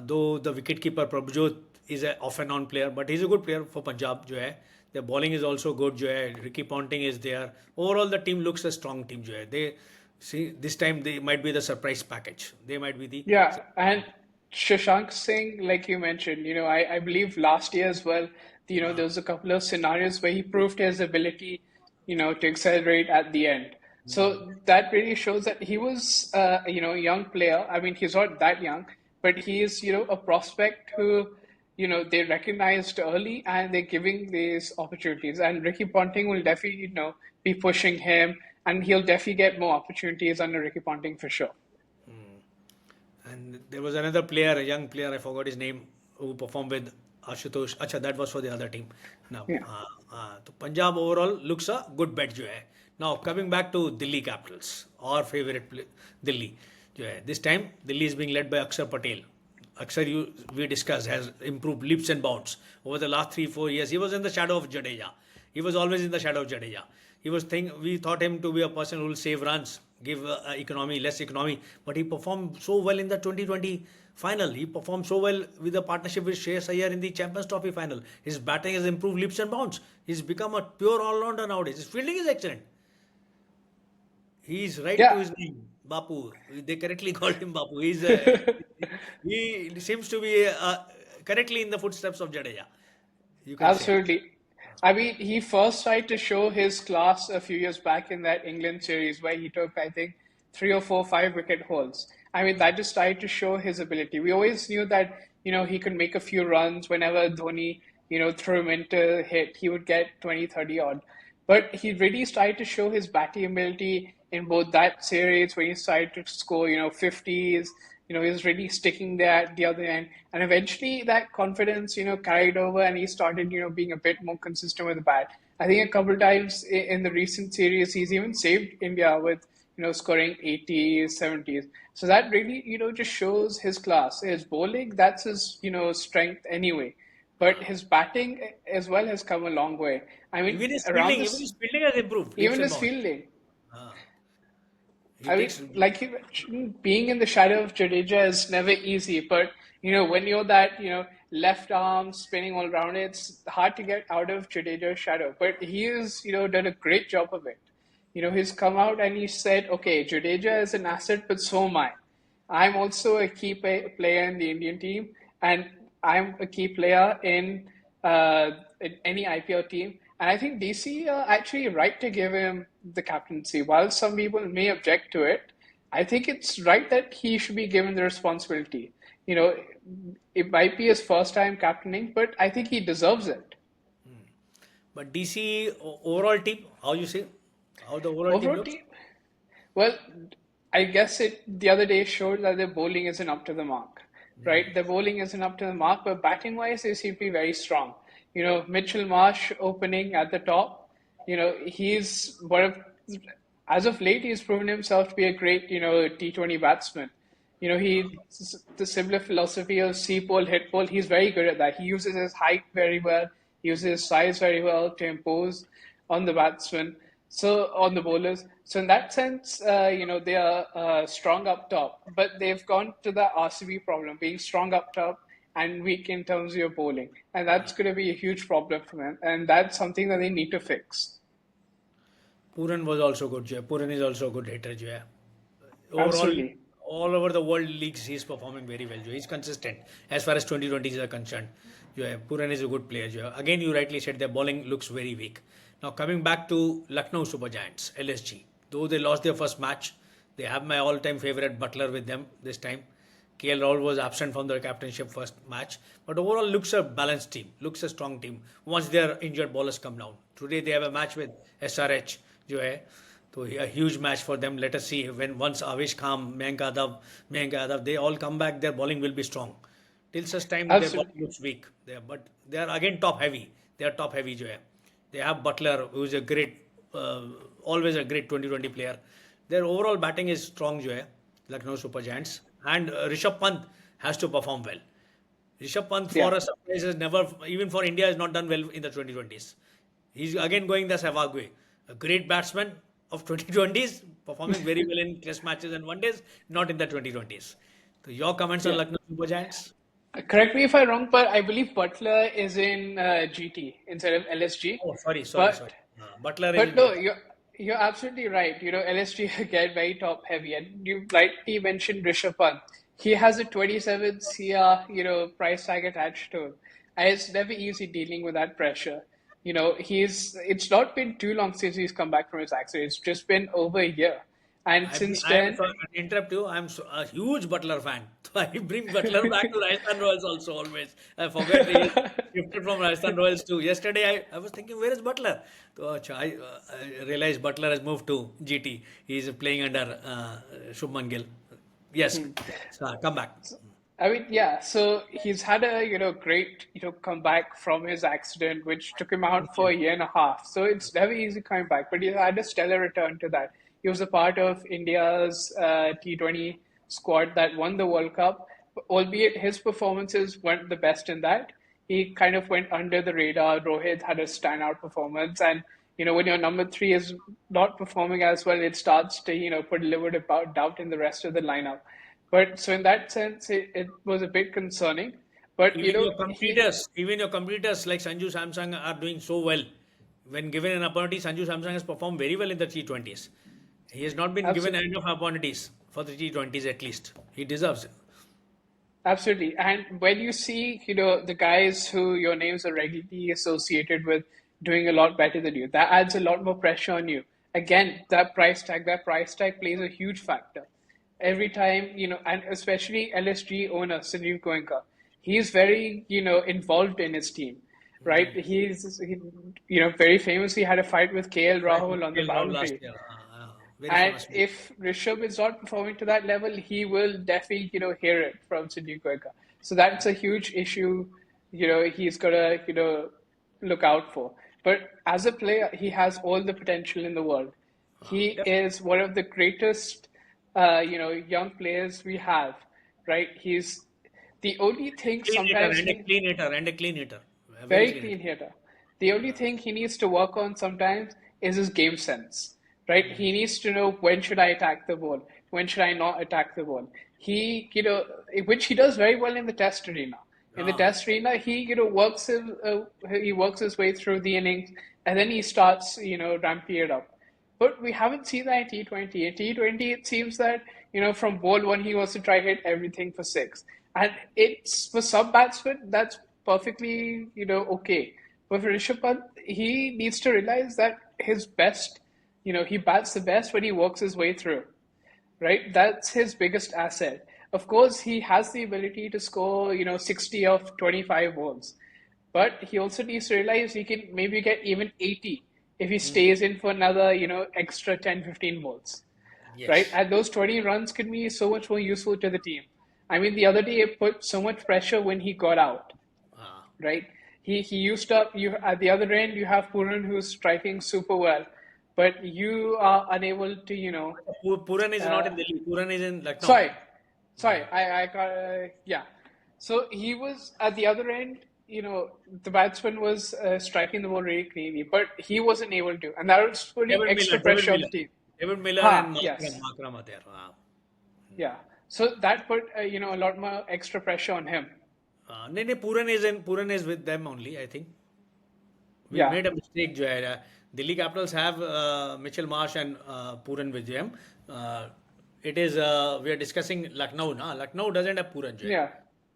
though the wicket keeper Prabhjot is a off and on player but he's a good player for Punjab जो है their bowling is also good जो है Ricky Ponting is there overall the team looks a strong team जो है they see this time they might be the surprise package they might be the Yeah, and Shashank Singh, like you mentioned, I believe last year as well, there was a couple of scenarios where he proved his ability, to accelerate at the end. So that really shows that he was, a young player. I mean, he's not that young, but he is, a prospect who, they recognized early and they're giving these opportunities. And Ricky Ponting will definitely, be pushing him, and he'll definitely get more opportunities under Ricky Ponting for sure. And there was another player, a young player, I forgot his name, who performed with Ashutosh. Acha, that was for the other team. Now, Yeah. तो Punjab overall looks a good bet जो है. Now, coming back to Delhi Capitals, our favorite Delhi जो है. This time, Delhi is being led by Akshar Patel. Akshar, we discussed, has improved leaps and bounds over the last 3 4 years. He was in the shadow of Jadeja. He was always in the shadow of Jadeja. We thought him to be a person who will save runs, give less economy, but he performed so well in the 2020 final. He performed so well with the partnership with Shreyas Iyer in the Champions Trophy final. His batting has improved leaps and bounds. He's become a pure all-rounder nowadays. His fielding is excellent. He's right to Yeah, his name, Bapu. They correctly called him Bapu. He seems to be correctly in the footsteps of Jadeja. You can say. absolutely. I mean, he first tried to show his class a few years back in that England series where he took, I think, three or four, 5 wicket hauls. I mean, that just tried to show his ability. We always knew that, he could make a few runs whenever Dhoni, threw him into hit, he would get 20, 30 odd. But he really started to show his batting ability in both that series when he started to score, 50s. He was really sticking there at the other end. And eventually that confidence, carried over and he started, being a bit more consistent with the bat. I think a couple of times in the recent series, he's even saved India with, scoring 80s, 70s. So that really, just shows his class. His bowling, that's his, strength anyway. But his batting as well has come a long way. I mean, around Even this, his fielding has improved leaps even and his bounds. fielding. Ah, he I mean, takes like you mentioned, being in the shadow of Jadeja is never easy. But when you're that, left arm spinning all around, it's hard to get out of Jadeja's shadow. But he has, done a great job of it. He's come out and he said, "Okay, Jadeja is an asset, but so am I. I'm also a key player in the Indian team, and I'm a key player in in any IPL team. And I think DC are actually right to give him the captaincy. While some people may object to it, I think it's right that he should be given the responsibility. You know, it might be his first time captaining, but I think he deserves it. But DC overall team, how you say? How the overall team Overall looks? team, well, I guess it the other day showed that their bowling isn't up to the mark, right? Their bowling isn't up to the mark, but batting wise, they seem to be very strong. Mitchell Marsh opening at the top. He's one of, as of late, he's proven himself to be a great, T20 batsman. The similar philosophy of see pole, hit pole, he's very good at that. He uses his height very well, he uses his size very well to impose on the batsmen, so on the bowlers. So in that sense, they are strong up top, but they've gone to the RCB problem, being strong up top and weak in terms of your bowling, and that's going to be a huge problem for them, and that's something that they need to fix. Puran was also good. Puran is also a good hitter. Overall, Absolutely. all over the world leagues, he's performing very well. He's consistent as far as 2020s are concerned. Puran is a good player. Again, you rightly said their bowling looks very weak. Now, coming back to Lucknow Super Giants, LSG. Though they lost their first match, they have my all time favorite Butler with them this time. KL Rahul was absent from their captainship first match, but overall looks a balanced team, looks a strong team once their injured bowlers come down. Today they have a match with SRH, जो है तो a huge match for them. Let us see when once Avish Khan, Mayank Yadav, they all come back, their bowling will be strong. Till such time their bowling Absolutely. looks weak. But they are again top heavy. They are top heavy, जो है. They have Butler, who is a great, always a great 2020 player. Their overall batting is strong, जो है, Lucknow Super Giants. And Rishabh Pant has to perform well. Rishabh Pant for Yeah. a surprise has never, even for India, has not done well in the 2020s. He's again going the Sehwag way. A great batsman of 2020s, performing very well in test matches and one days, not in the 2020s. So your comments on Yeah. Lucknow Super Giants? Correct me if I'm wrong, but I believe Butler is in GT instead of LSG. Oh, sorry. But Butler is but in no, GT. you're absolutely right. LSG again very top heavy, and you rightly mentioned Rishabh Pant. He has a 27 CR price tag attached to him, and it's never easy dealing with that pressure. He's it's not been too long since he's come back from his accident. It's just been over a year, and since I am then, sorry to interrupt you. I am a huge Butler fan. So I bring Butler back to Rajasthan Royals also always. I forget he is shifted from Rajasthan Royals to yesterday. I was thinking, where is Butler? So I realized Butler has moved to GT. He is playing under Shubman Gill. Yes, so, come back. I mean, yeah. So he's had a great comeback from his accident, which took him out for a year and a half. So it's never easy coming back, but he had a stellar return to that. He was a part of India's T20 squad that won the World Cup, albeit his performances weren't the best in that. He kind of went under the radar. Rohit had a standout performance, and when your number three is not performing as well, it starts to put a little bit of doubt in the rest of the lineup. But so in that sense, it was a bit concerning. But Even your competitors like Sanju Samsung are doing so well. When given an opportunity, Sanju Samsung has performed very well in the T20s. He has not been given absolutely, enough opportunities for the T20s at least. He deserves it. absolutely. And when you see, the guys who your names are regularly associated with doing a lot better than you, that adds a lot more pressure on you. Again, that price tag plays a huge factor. Every time, and especially LSG owner Sanjeev Goenka, he's very, involved in his team, right? Very famously had a fight with KL Fight with Rahul on the KL Rahul last boundary. year. Very And famous. if Rishabh is not performing to that level, he will definitely, hear it from Sanjeev Goenka. So that's a huge issue, he's got to, look out for. But as a player, he has all the potential in the world. He Definitely. is one of the greatest, young players we have, right? He's the only thing Clean hitter sometimes and a he clean hitter and a clean hitter. A very very clean hitter. clean hitter. The only thing he needs to work on sometimes is his game sense, right? He needs to know when should I attack the ball, when should I not attack the ball. Which he does very well in the Test arena. In the Ah, Test arena, he he works his way through the innings, and then he starts ramping it up. But we haven't seen that in T20. In T20, it seems that, from ball one, he wants to try hit everything for six. And it's for some batsmen, that's perfectly, okay. But for Rishabh Pant, he needs to realize that his best, he bats the best when he works his way through, right? That's his biggest asset. Of course, he has the ability to score, 60 of 25 balls. But he also needs to realize he can maybe get even 80 if he stays in for another, extra 10, 15 balls, right? Yes. And those 20 runs can be so much more useful to the team. I mean, the other day it put so much pressure when he got out, Ah. right? He used up you at the other end. You have Puran who's striking super well, but you are unable to, Puran is not uh, in Delhi. Puran is in Lucknow. sorry, I got yeah. So he was at the other end. The batsman was striking the ball really cleanly, but he wasn't able to, and that was putting David Miller, extra David pressure on the Miller. team. David Miller and Ha, yes, Markram are there. Ah. yeah. So that put a lot more extra pressure on him. No, Puran is with them only, I think. We Yeah, made a mistake, जो है. Delhi Capitals have Mitchell Marsh and Puran with them. It is we are discussing Lucknow, na. Lucknow doesn't have Puran, जो है. yeah.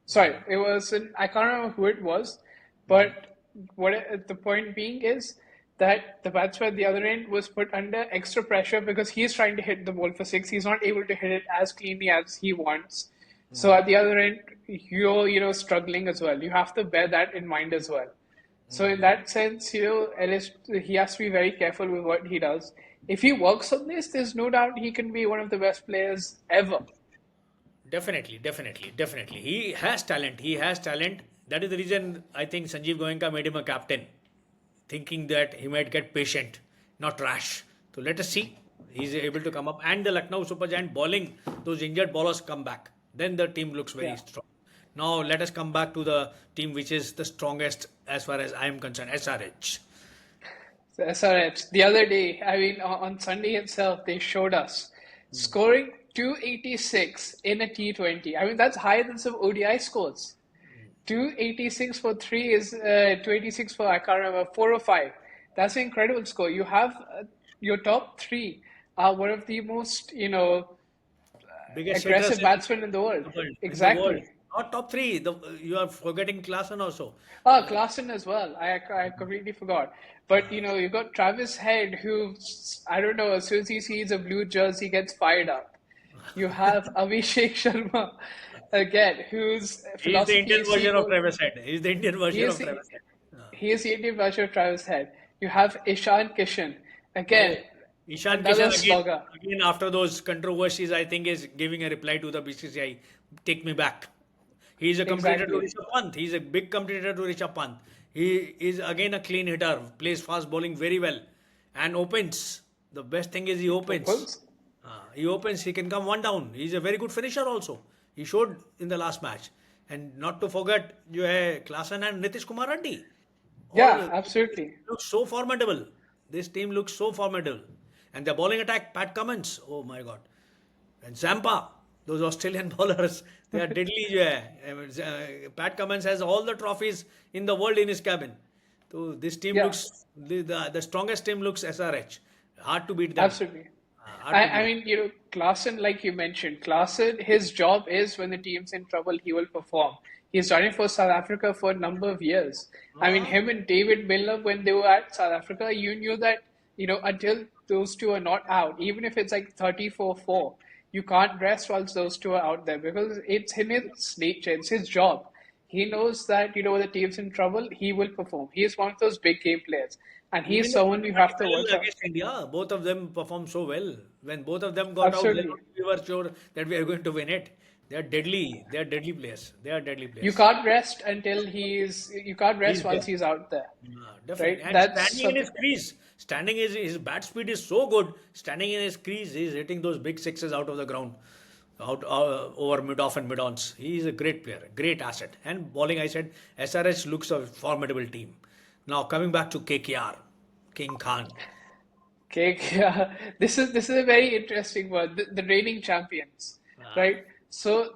Sorry, it was. I can't remember who it was, but the point being is that the batsman at the other end was put under extra pressure because he's trying to hit the ball for six. He's not able to hit it as cleanly as he wants. So at the other end, you're struggling as well. You have to bear that in mind as well. So in that sense, Ellis, he has to be very careful with what he does. If he works on this, there's no doubt he can be one of the best players ever. Definitely, definitely, definitely. He has talent. He has talent. That is the reason I think Sanjeev Goenka made him a captain, thinking that he might get patient, not rash. So let us see. He's able to come up. And the Lucknow Super Giant bowling, those injured bowlers come back. Then the team looks very Yeah. strong. Now let us come back to the team which is the strongest as far as I am concerned, SRH. So SRH, the other day, I mean, on Sunday itself, they showed us scoring 286 in a T20. I mean, that's higher than some ODI scores. 286 for three is 286 for, I can't remember, 405. That's an incredible score. You have your top three are one of the most, Biggest hitters aggressive batsmen in the world. the world. In the world. Exactly. Not top three. You are forgetting Klaasen also. Oh, Klaasen as well. I completely forgot. But you've got Travis Head, who I don't know. As soon as he sees a blue jersey, he gets fired up. You have Abhishek Sharma again, whose He is the philosophy Indian is version of simple. Travis Head. He is the Indian He version is of Travis Head. he is the Indian version of Travis Head. You have Ishan Kishan again, Oh, Ishan another Kishan slogger. again after those controversies, I think is giving a reply to the BCCI. Take me back. He is a competitor to Exactly. Rishabh Pant. He is a big competitor to Rishabh Pant. He is again a clean hitter, plays fast bowling very well, and opens. The best thing is he opens. Opens. He opens. He can come one down. He is a very good finisher also. He showed in the last match. And not to forget, जो है Klaasen and Nitish Kumar Reddy. Yeah, All absolutely. looks so formidable. This team looks so formidable. And the bowling attack, Pat Cummins, oh my God. And Zampa, those Australian bowlers, they are deadly. जो है. Pat Cummins has all the trophies in the world in his cabin. So this team Yeah, looks, the strongest team looks SRH. Hard to beat them. absolutely. Hard to beat I them. mean, Klaasen, like you mentioned, Klaasen, his job is when the team's in trouble, he will perform. He's done it for South Africa for a number of years. I mean, Ah, him and David Miller, when they were at South Africa, you knew that, until those two are not out, even if it's like 34-4, you can't rest whilst those two are out there because it's in his nature, it's his job. He knows that, when the team's in trouble, he will perform. He is one of those big game players. And he's even the someone you have to watch T20 out. against India, both of them performed so well. When both of them got out, then Absolutely. we were sure that we are going to win it. They are deadly. They are deadly players. They are deadly You players. can't rest you can't He's rest there. once he's out there, Definitely. right? And That's standing in his something. crease, his bat speed is so good. Standing in his crease, he's hitting those big sixes out of the ground, out over mid off and mid ons. He is a great player, a great asset. And bowling, I said, SRH looks a formidable team. Now coming back to KKR, King Khan. Okay, yeah. This is a very interesting one. The reigning champions, Ah, right? So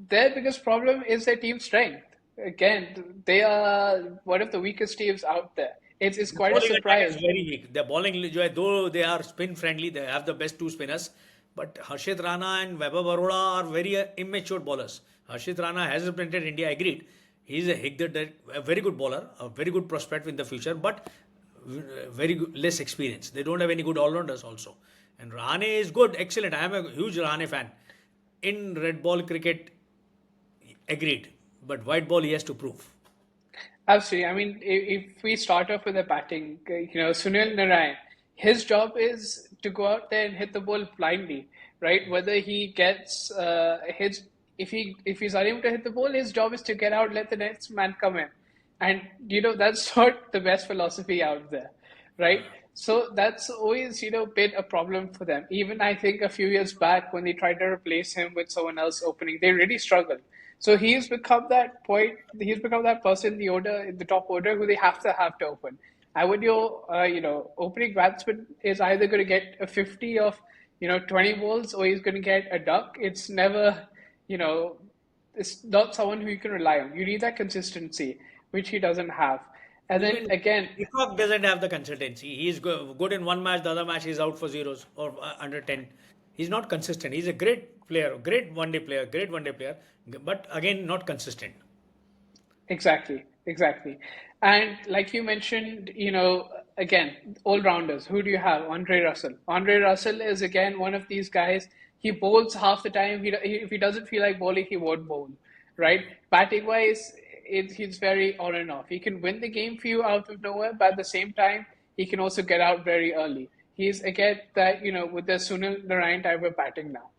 their biggest problem is their team strength. Again, they are one of the weakest teams out there. It's the quite a bowling attack is surprise. very weak. The bowling, though they are spin friendly, they have the best two spinners. But Harshit Rana and Vaibhav Baroda are very immature bowlers. Harshit Rana has represented India, agreed. He's a very good bowler, a very good prospect in the future, but very good, less experience. They don't have any good all-rounders also. And Rahane is good, excellent. I am a huge Rahane fan. In red ball cricket, agreed. But white ball, he has to prove. Absolutely. I mean, if we start off with the batting, Sunil Narayan, his job is to go out there and hit the ball blindly, right? Whether he gets his, if he's unable to hit the ball, his job is to get out, let the next man come in, and that's not the best philosophy out there, right? So that's always been a problem for them. Even I think a few years back when they tried to replace him with someone else opening, they really struggled. So he's become that point. He's become that person in the order, in the top order, who they have to open. And when your opening batsman is either going to get a 50 of 20 balls, or he's going to get a duck, it's never you know it's not someone who you can rely on. You need that consistency, which he doesn't have. And then Even again, Peacock doesn't have the consistency. He's good in one match, the other match he's out for zeros or under 10. He's not consistent. He's a great player, great one day player, but again, not consistent. exactly, exactly. And like you mentioned, again, all rounders. Who do you have? Andre Russell. Andre Russell is again one of these guys. He bowls half the time. If he doesn't feel like bowling, he won't bowl, right? Batting wise, he's very on and off. He can win the game for you out of nowhere, but at the same time, he can also get out very early. He's again that, with the Sunil Narayan type of batting now,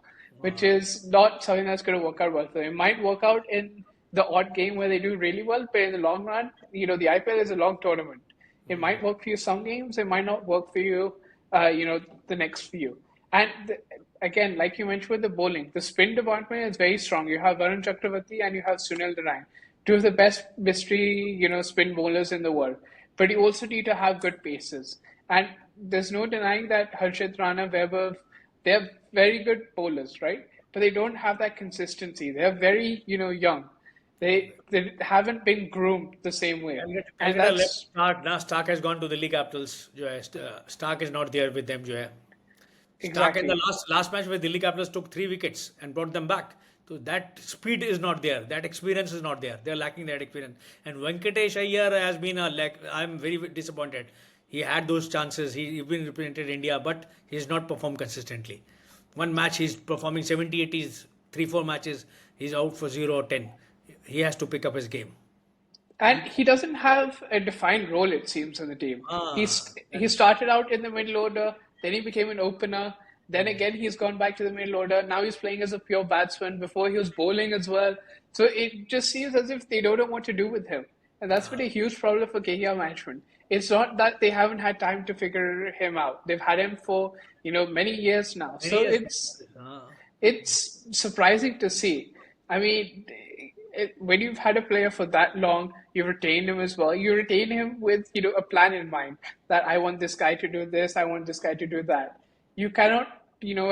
which is not something that's going to work out well for him. It might work out in the odd game where they do really well, but in the long run, the IPL is a long tournament. It might work for you some games, it might not work for you, the next few. And again, like you mentioned with the bowling, the spin department is very strong. You have Varun Chakravarti and you have Sunil Narayan, two of the best mystery, spin bowlers in the world. But you also need to have good paces. And there's no denying that Harshit Rana, Weber, they're very good bowlers, right? But they don't have that consistency. They're very, young. They haven't been groomed the same way. And Calcutta left that's Stark. Now Stark has gone to the Delhi Capitals. Stark is not there with them. Stark in the exactly. last match where Delhi Capitals took 3 wickets and brought them back. So that speed is not there. That experience is not there. They're lacking that experience. And Venkatesh Iyer has been a lack. I'm very disappointed. He had those chances. He even represented India, but he's not performed consistently. One match he's performing 70, 80s, 3, 4 matches, he's out for 0 or 10. He has to pick up his game. And he doesn't have a defined role, it seems, in the team. He started out in the middle order, then he became an opener. Then again, he's gone back to the middle order. Now he's playing as a pure batsman. Before he was bowling as well. So it just seems as if they don't know what to do with him. And that's been a huge problem for KKR management. It's not that they haven't had time to figure him out. They've had him for, many years now. Many So years. it's surprising to see. I mean, when you've had a player for that long, you've retained him as well. You retain him with a plan in mind that I want this guy to do this, I want this guy to do that. You cannot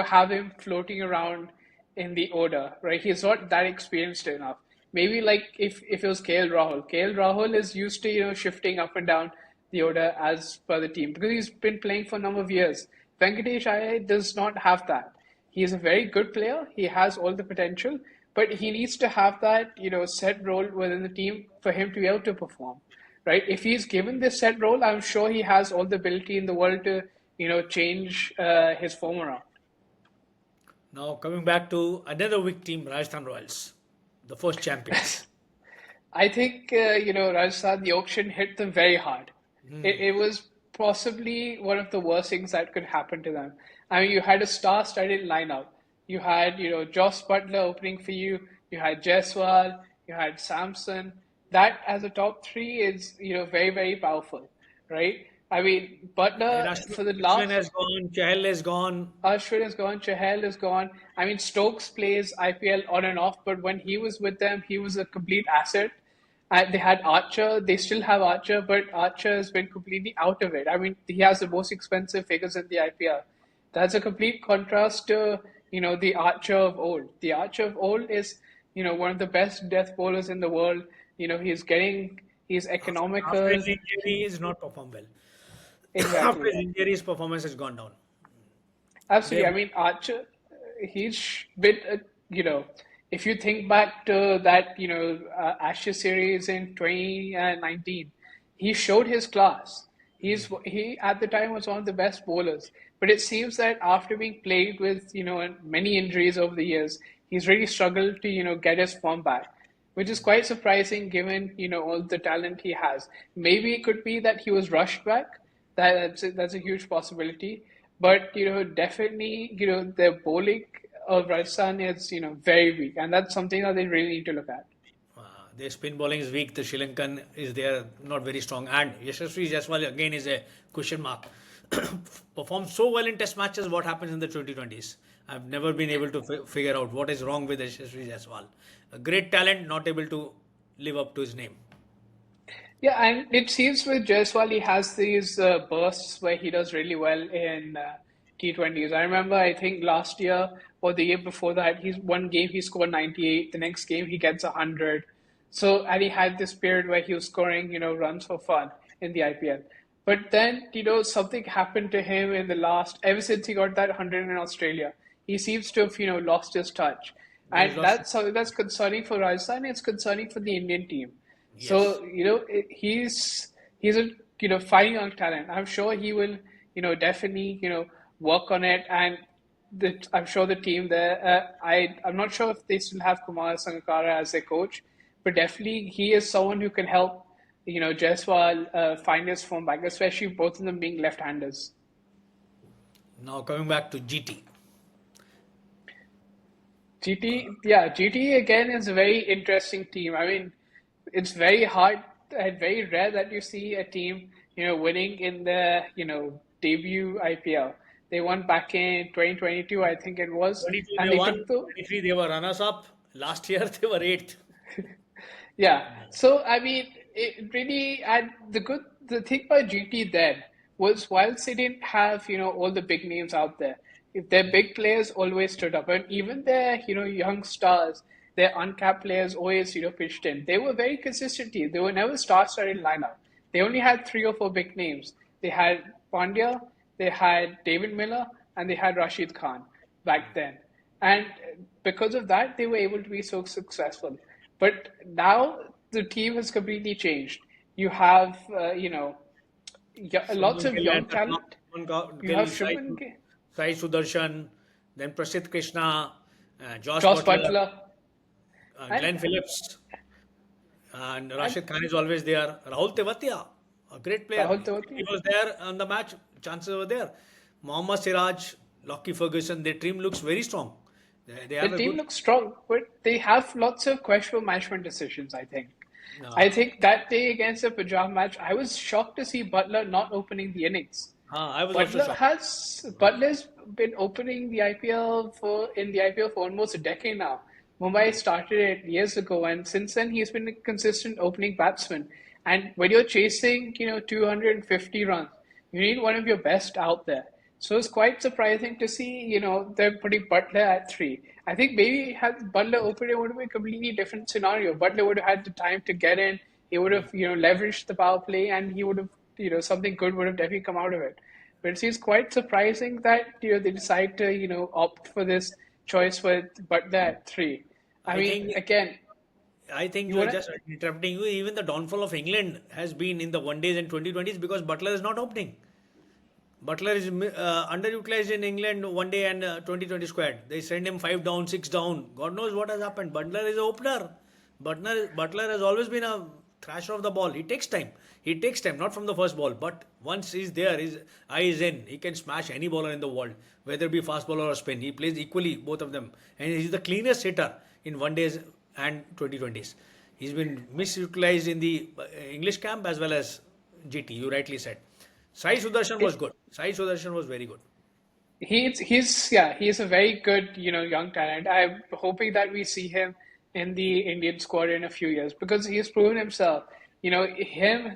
have him floating around in the order, right? He's not that experienced enough. Maybe like if it was KL Rahul. KL Rahul is used to shifting up and down the order as per the team because he's been playing for a number of years. Venkatesh Iyer does not have that. He is a very good player. He has all the potential, but he needs to have that, set role within the team for him to be able to perform, right? If he's given this set role, I'm sure he has all the ability in the world to, change his form around. Now coming back to another weak team, Rajasthan Royals, the first champions. I think, Rajasthan, the auction hit them very hard. It was possibly one of the worst things that could happen to them. I mean, you had a star-studded lineup. You had, Joss Butler opening for you. You had Jaiswal. You had Samson. That as a top three is, very, very powerful, right? I mean, And Butler for the Ashwin last has gone, Chahal is gone. Ashwin is gone, Chahal is gone. I mean, Stokes plays IPL on and off, but when he was with them, he was a complete asset. They had Archer, they still have Archer, but Archer has been completely out of it. I mean, he has the most expensive figures in the IPL. That's a complete contrast to, the Archer of old. The Archer of old is, one of the best death bowlers in the world. He's After economical. his injury, he has not performed well. After Exactly. his injury, his performance has gone down. Absolutely. They've I mean, Archer, he's been, you know, if you think back to that, Ashes series in 2019, he showed his class. He at the time was one of the best bowlers, but it seems that after being plagued with many injuries over the years, he's really struggled to get his form back, which is quite surprising given all the talent he has. Maybe it could be that he was rushed back. That's a huge possibility. But definitely the bowling of Rajasthan is very weak, and that's something that they really need to look at. Uh, their spin bowling is weak. The Sri Lankan is there, not very strong. And Yashasvi Jaiswal again is a question mark. Performed so well in test matches, what happens in the 2020s? I've never been able to figure out what is wrong with Yashasvi Jaiswal. A great talent, not able to live up to his name. Yeah, and it seems with Jaiswal, he has these bursts where he does really well in T20s. I remember, I think last year or the year before that, he's one game he scored 98. The next game he gets 100. So, and he had this period where he was scoring, runs for fun in the IPL. But then, something happened to him in the last, ever since he got that 100 in Australia. He seems to have, lost his touch. Yeah, he's And lost. that's something that's concerning for Rajasthan. It's concerning for the Indian team. Yes. So, he's a fine young talent. I'm sure he will definitely work on it, and I'm sure the team there. I'm not sure if they still have Kumar Sangakkara as their coach, but definitely he is someone who can help Jaiswal find his form back, especially both of them being left-handers. Now coming back to GT. GT again is a very interesting team. I mean, it's very hard and very rare that you see a team, winning in the, debut IPL. They won back in 2022, I think it was, 22 and they they won, took the 23 they were runners up. Last year they were eighth. Yeah. So I mean, it really, and the thing about GT then was whilst they didn't have all the big names out there, if their big players always stood up, and even their young stars, their uncapped players always pitched in. They were very consistent team. They were never star-studded lineup. They only had three or four big names. They had Pandya, they had David Miller, and they had Rashid Khan back then. And because of that, they were able to be so successful. But now the team has completely changed. You have, lots Shubman of Gill young at the top. talent. Shubman You have Gill, Shubman Gill, Sai Sudarshan, then Prasidh Krishna, Josh Josh Butler, Butler, and Glenn Phillips, and and Rashid Khan is always there. Rahul Tewatia, a great player. Rahul If he Tewati. was there on the match, chances were there. Mohammad Siraj, Lockie Ferguson, their team looks very strong. They The have a team good. looks strong, but they have lots of questionable management decisions, I think. I Uh, think that day against the Punjab match, I was shocked to see Butler not opening the innings. I was also shocked. Butler's been opening the IPL for almost a decade now. Mumbai started it years ago, and since then he's been a consistent opening batsman. And when you're chasing, 250 runs, you need one of your best out there. So it's quite surprising to see, they're putting Butler at three. I think maybe had Butler opened, it would have been a completely different scenario. Butler would have had the time to get in. He would have, leveraged the power play, and he would have, something good would have definitely come out of it. But it seems quite surprising that they decide to opt for this choice with Butler at three. I I mean, think again, I think you you are want just interrupting you. Even the downfall of England has been in the one days and 2020s because Butler is not opening. Butler is underutilized in England one day and 2020 squad. They send him five down, six down. God knows what has happened. Butler is an opener. Butler has always been a thrasher of the ball. He takes time. He takes time, not from the first ball, but once he's there, his eye is in. He can smash any bowler in the world, whether it be fast bowler or spin. He plays equally both of them, and he's the cleanest hitter in one days and 2020s. He's been misutilized in the English camp as well as GT. You rightly said. Sai Sudarshan was good. Sai Sudarshan was very good. he's a very good young talent. I'm hoping that we see him in the Indian squad in a few years because he's proven himself. Him,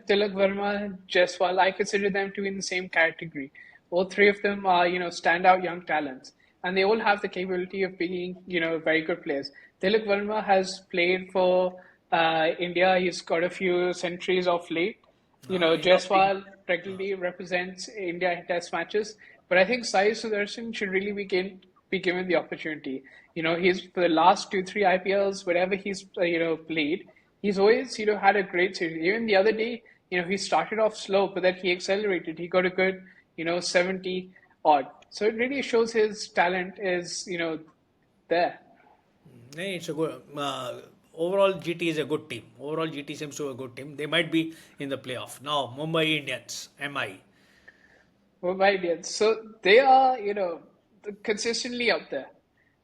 Tilak Varma, Jaiswal, I consider them to be in the same category. All three of them are standout young talents, and they all have the capability of being very good players. Tilak Varma has played for India. He's got a few centuries of late. Enough. Jaiswal regularly represents India in test matches, but I think Sai Sudarshan should really be be given the opportunity. He's for the last two, three IPLs, whatever he's played, he's always had a great series. Even the other day, he started off slow, but then he accelerated. He got a good 70 odd. So it really shows his talent is there. It's a good. Overall, GT is a good team. Overall, GT seems to be a good team. They might be in the playoff now. Mumbai Indians, MI. Mumbai Indians. So they are, consistently up there.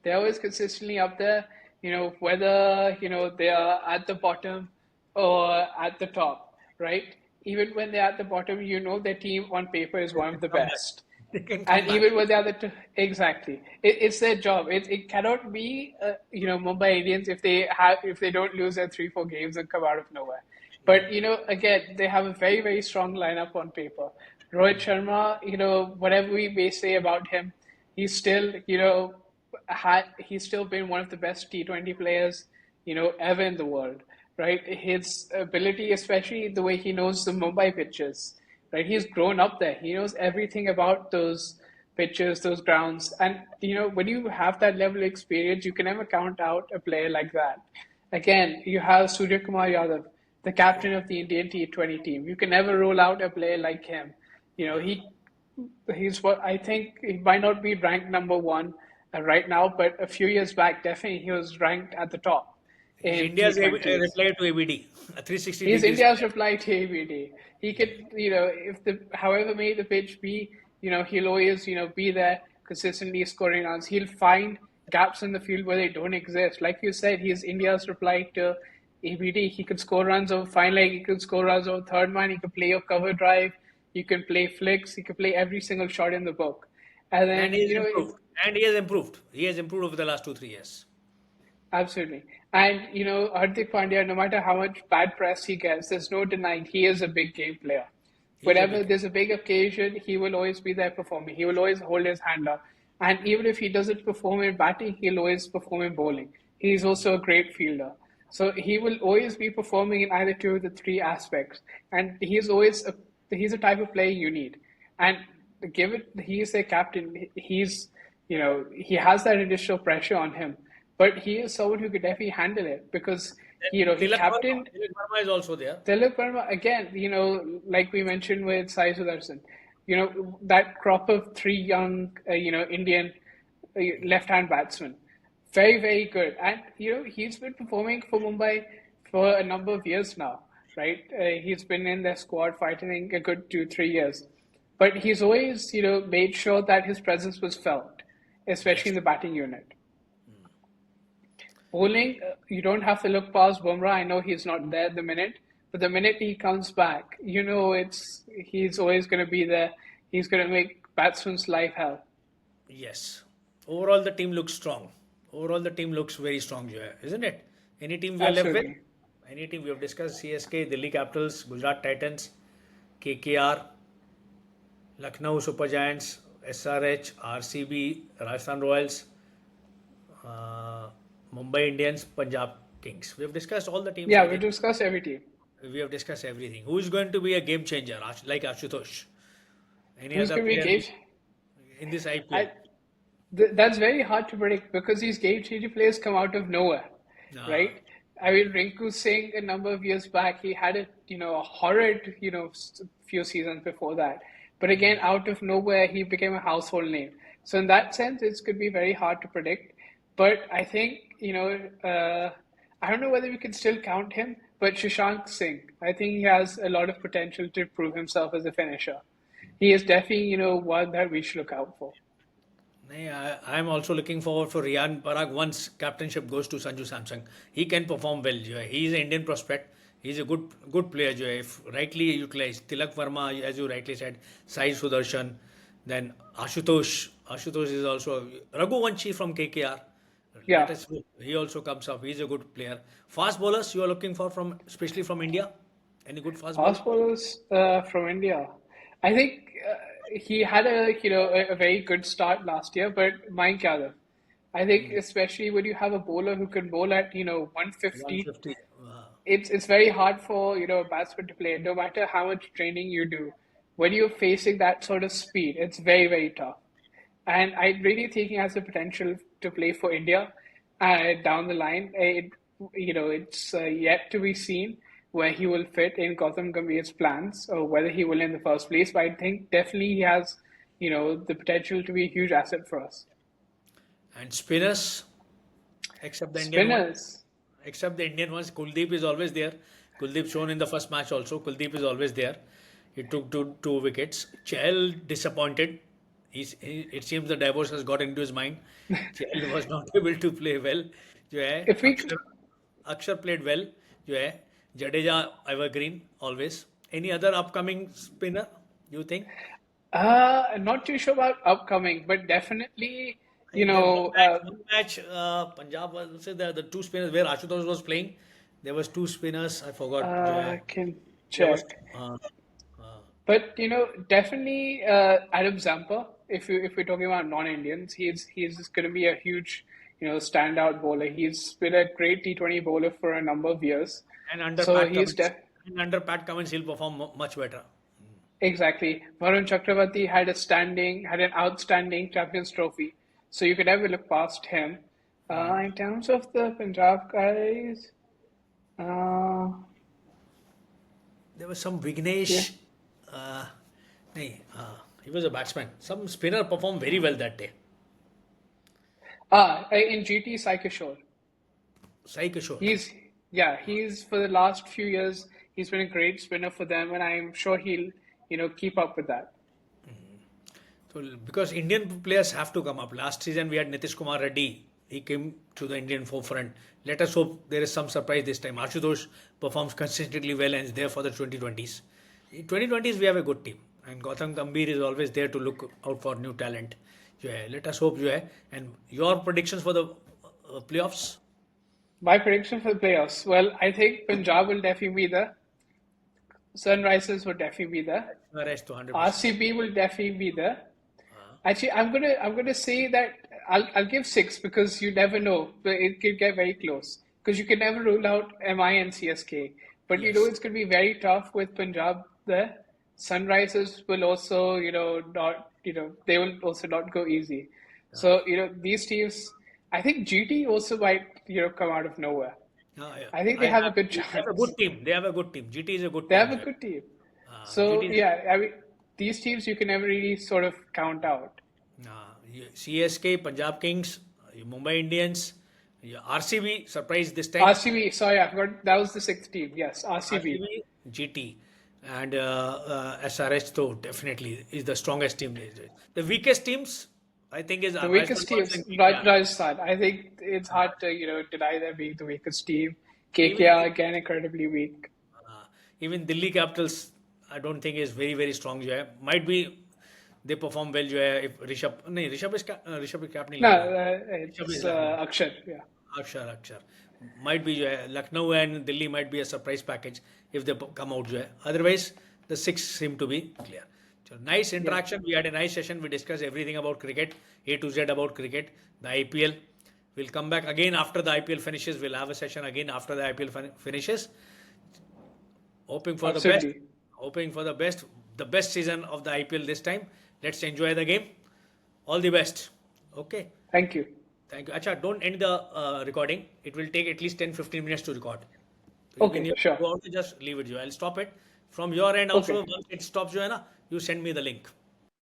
They're always consistently up there, whether, they are at the bottom or at the top, right? Even when they're at the bottom, their team on paper is one of the Come back. best. They can come And back. even with the other two, exactly, it's their job. It cannot be, Mumbai Indians if they don't lose their 3, 4 games and come out of nowhere. But again, they have a very very strong lineup on paper. Rohit Sharma, whatever we may say about him, he's still, he's still been one of the best T20 players, ever in the world, right? His ability, especially the way he knows the Mumbai pitches, right? He's grown up there. He knows everything about those pitches, those grounds. And, when you have that level of experience, you can never count out a player like that. Again, you have Surya Kumar Yadav, the captain of the Indian T20 team. You can never roll out a player like him. He's what I think he might not be ranked number one right now, but a few years back, definitely he was ranked at the top He's in India's T20s. reply to ABD. A 360 He's degrees. India's reply to ABD. He could, if however may the pitch be, he'll always, be there consistently scoring runs. He'll find gaps in the field where they don't exist. Like you said, he's India's reply to ABD. He could score runs over fine leg. He could score runs over third man. He could play a cover drive. You can play flicks. He could play every single shot in the book. And And then, he has improved. And he has improved. He has improved over the last 2, 3 years. absolutely. And, Hardik Pandya, no matter how much bad press he gets, there's no denying he is a big game player. He's a Whenever big. there's a big occasion, he will always be there performing. He will always hold his hand up. And even if he doesn't perform in batting, he'll always perform in bowling. He's also a great fielder. So he will always be performing in either two of the three aspects. And he's a type of player you need. And given he's a captain, he has that additional pressure on him. But he is someone who could definitely handle it because, he Tilak Varma. captained Tilak Varma is also there. Tilak Varma, again, like we mentioned with Sai Sudarshan, that crop of three young, Indian left-hand batsmen, very, very good. And, he's been performing for Mumbai for a number of years now, right? He's been in their squad fighting a good 2, 3 years. But he's always, made sure that his presence was felt, especially Yes. in the batting unit. Bowling, you don't have to look past Bumrah. I know he's not there at the minute, but the minute he comes back, he's always going to be there. He's going to make batsman's life hell. Yes. Overall, the team looks strong. Overall, the team looks very strong, isn't it? Any team we are left with? Absolutely. Any team we have discussed: CSK, Delhi Capitals, Gujarat Titans, KKR, Lucknow Super Giants, SRH, RCB, Rajasthan Royals, uh, Mumbai Indians, Punjab Kings. We have discussed all the teams. Yeah, I we think discussed every team. we have discussed everything. Who is going to be a game changer, like Ashutosh? Any Who's other going to be player game? in this IPL? I, that's very hard to predict because these game-changing players come out of nowhere, Uh, right? I mean, Rinku Singh, a number of years back, he had a horrid, few seasons before that. But again, out of nowhere, he became a household name. So in that sense, it could be very hard to predict. But I think, I don't know whether we can still count him, but Shashank Singh, I think he has a lot of potential to prove himself as a finisher. He is definitely, one that we should look out for. I am also looking forward for Riyan Parag once captainship goes to Sanju Samsung. He can perform well. He is an Indian prospect. He's a good player. If rightly utilized. Tilak Varma, as you rightly said, Sai Sudarshan, then Ashutosh. Ashutosh is also Raghuvanshi from KKR. Yeah. Let us hope he also comes up. He's a good player. Fast bowlers you are looking for especially from India. Any good fast bowler? Fast bowlers from India. I think he had a very good start last year, but Mayank Yadav. I think especially when you have a bowler who can bowl at 150, 150. it's very hard for a batsman to play. No matter how much training you do, when you're facing that sort of speed, it's very very tough. and I really think he has the potential to play for India down the line. It's yet to be seen where he will fit in Gautam Gambhir's plans or whether he will in the first place. But I think definitely he has, the potential to be a huge asset for us. And spinners, except the Indian one. Spinners. Except the Indian ones, Kuldeep is always there. Kuldeep shown in the first match also. Kuldeep is always there. He took two wickets. Chahal disappointed. It seems the divorce has got into his mind. Chahal was not able to play well. जो है If we Akshar played well. जो है Jadeja evergreen always. Any other upcoming spinner you think? Not too sure about upcoming, but definitely, In the one match, Punjab was the two spinners where Ashutosh was playing. There was two spinners. I forgot. I can There was, check. uh, But definitely Adam Zampa. If we're talking about non-Indians, he's going to be a huge standout bowler. He's been a great T20 bowler for a number of years. and under So Pat he's Cummins, and under Pat Cummins, he'll perform much better. exactly. Varun Chakravarti had an outstanding Champions Trophy. So you could never look past him. In terms of the Punjab guys, There was some yeah. Vignesh. Uh, nahi, he was a batsman. Some spinner performed very well that day. In GT Sai Kishore. Sai Kishore. He's for the last few years, he's been a great spinner for them, and I'm sure he'll, keep up with that. So, because Indian players have to come up. Last season we had Nitish Kumar Reddy. He came to the Indian forefront. Let us hope there is some surprise this time. Ashutosh performs consistently well and is there for the 2020s. In 2020s we have a good team. And Gautam Gambhir is always there to look out for new talent. Let us hope. And your predictions for the playoffs? My prediction for the playoffs. Well, I think Punjab will definitely be there. Sunrisers will definitely be there. The rest to 100%. RCB will definitely be there. Actually, I'm gonna say that I'll give 6 because you never know. But it could get very close because you can never rule out MI and CSK. But Yes. it's gonna be very tough with Punjab there. Sunrisers will also not they will also not go easy. So these teams. I think GT also might come out of nowhere. Yeah. I think they have a good They have a chance. good team. They have a good team. GT is a good They team. have a good team. GT So is yeah, I mean these teams you can never really sort of count out. CSK, Punjab Kings, Mumbai Indians, RCB surprised this time. RCB, sorry, I forgot that was the 6th team. Yes, RCB. RCB, GT, and SRH though definitely is the strongest team. The weakest teams, I think, is The weakest teams, Rajasthan. I think it's hard to deny them being the weakest team. KKR again incredibly weak. Even Delhi Capitals, I don't think is very very strong. Might be they perform well. If Rishabh is captain. No, it's Akshar. Yeah. Akshar. Might be Lucknow and Delhi might be a surprise package if they come out. Otherwise, the 6 seem to be clear. So nice interaction. We had a nice session. We discussed everything about cricket, A to Z about cricket, the IPL. We'll come back again after the IPL finishes. We'll have a session again after the IPL finishes. Hoping for the best. Absolutely. Hoping for the best season of the IPL this time. Let's enjoy the game. All the best. Okay. Thank you. Thank you. Acha, don't end the recording. It will take at least 10-15 minutes to record. Okay, When you sure. go out, just leave it. I'll stop it. From your end also, once it stops, you send me the link.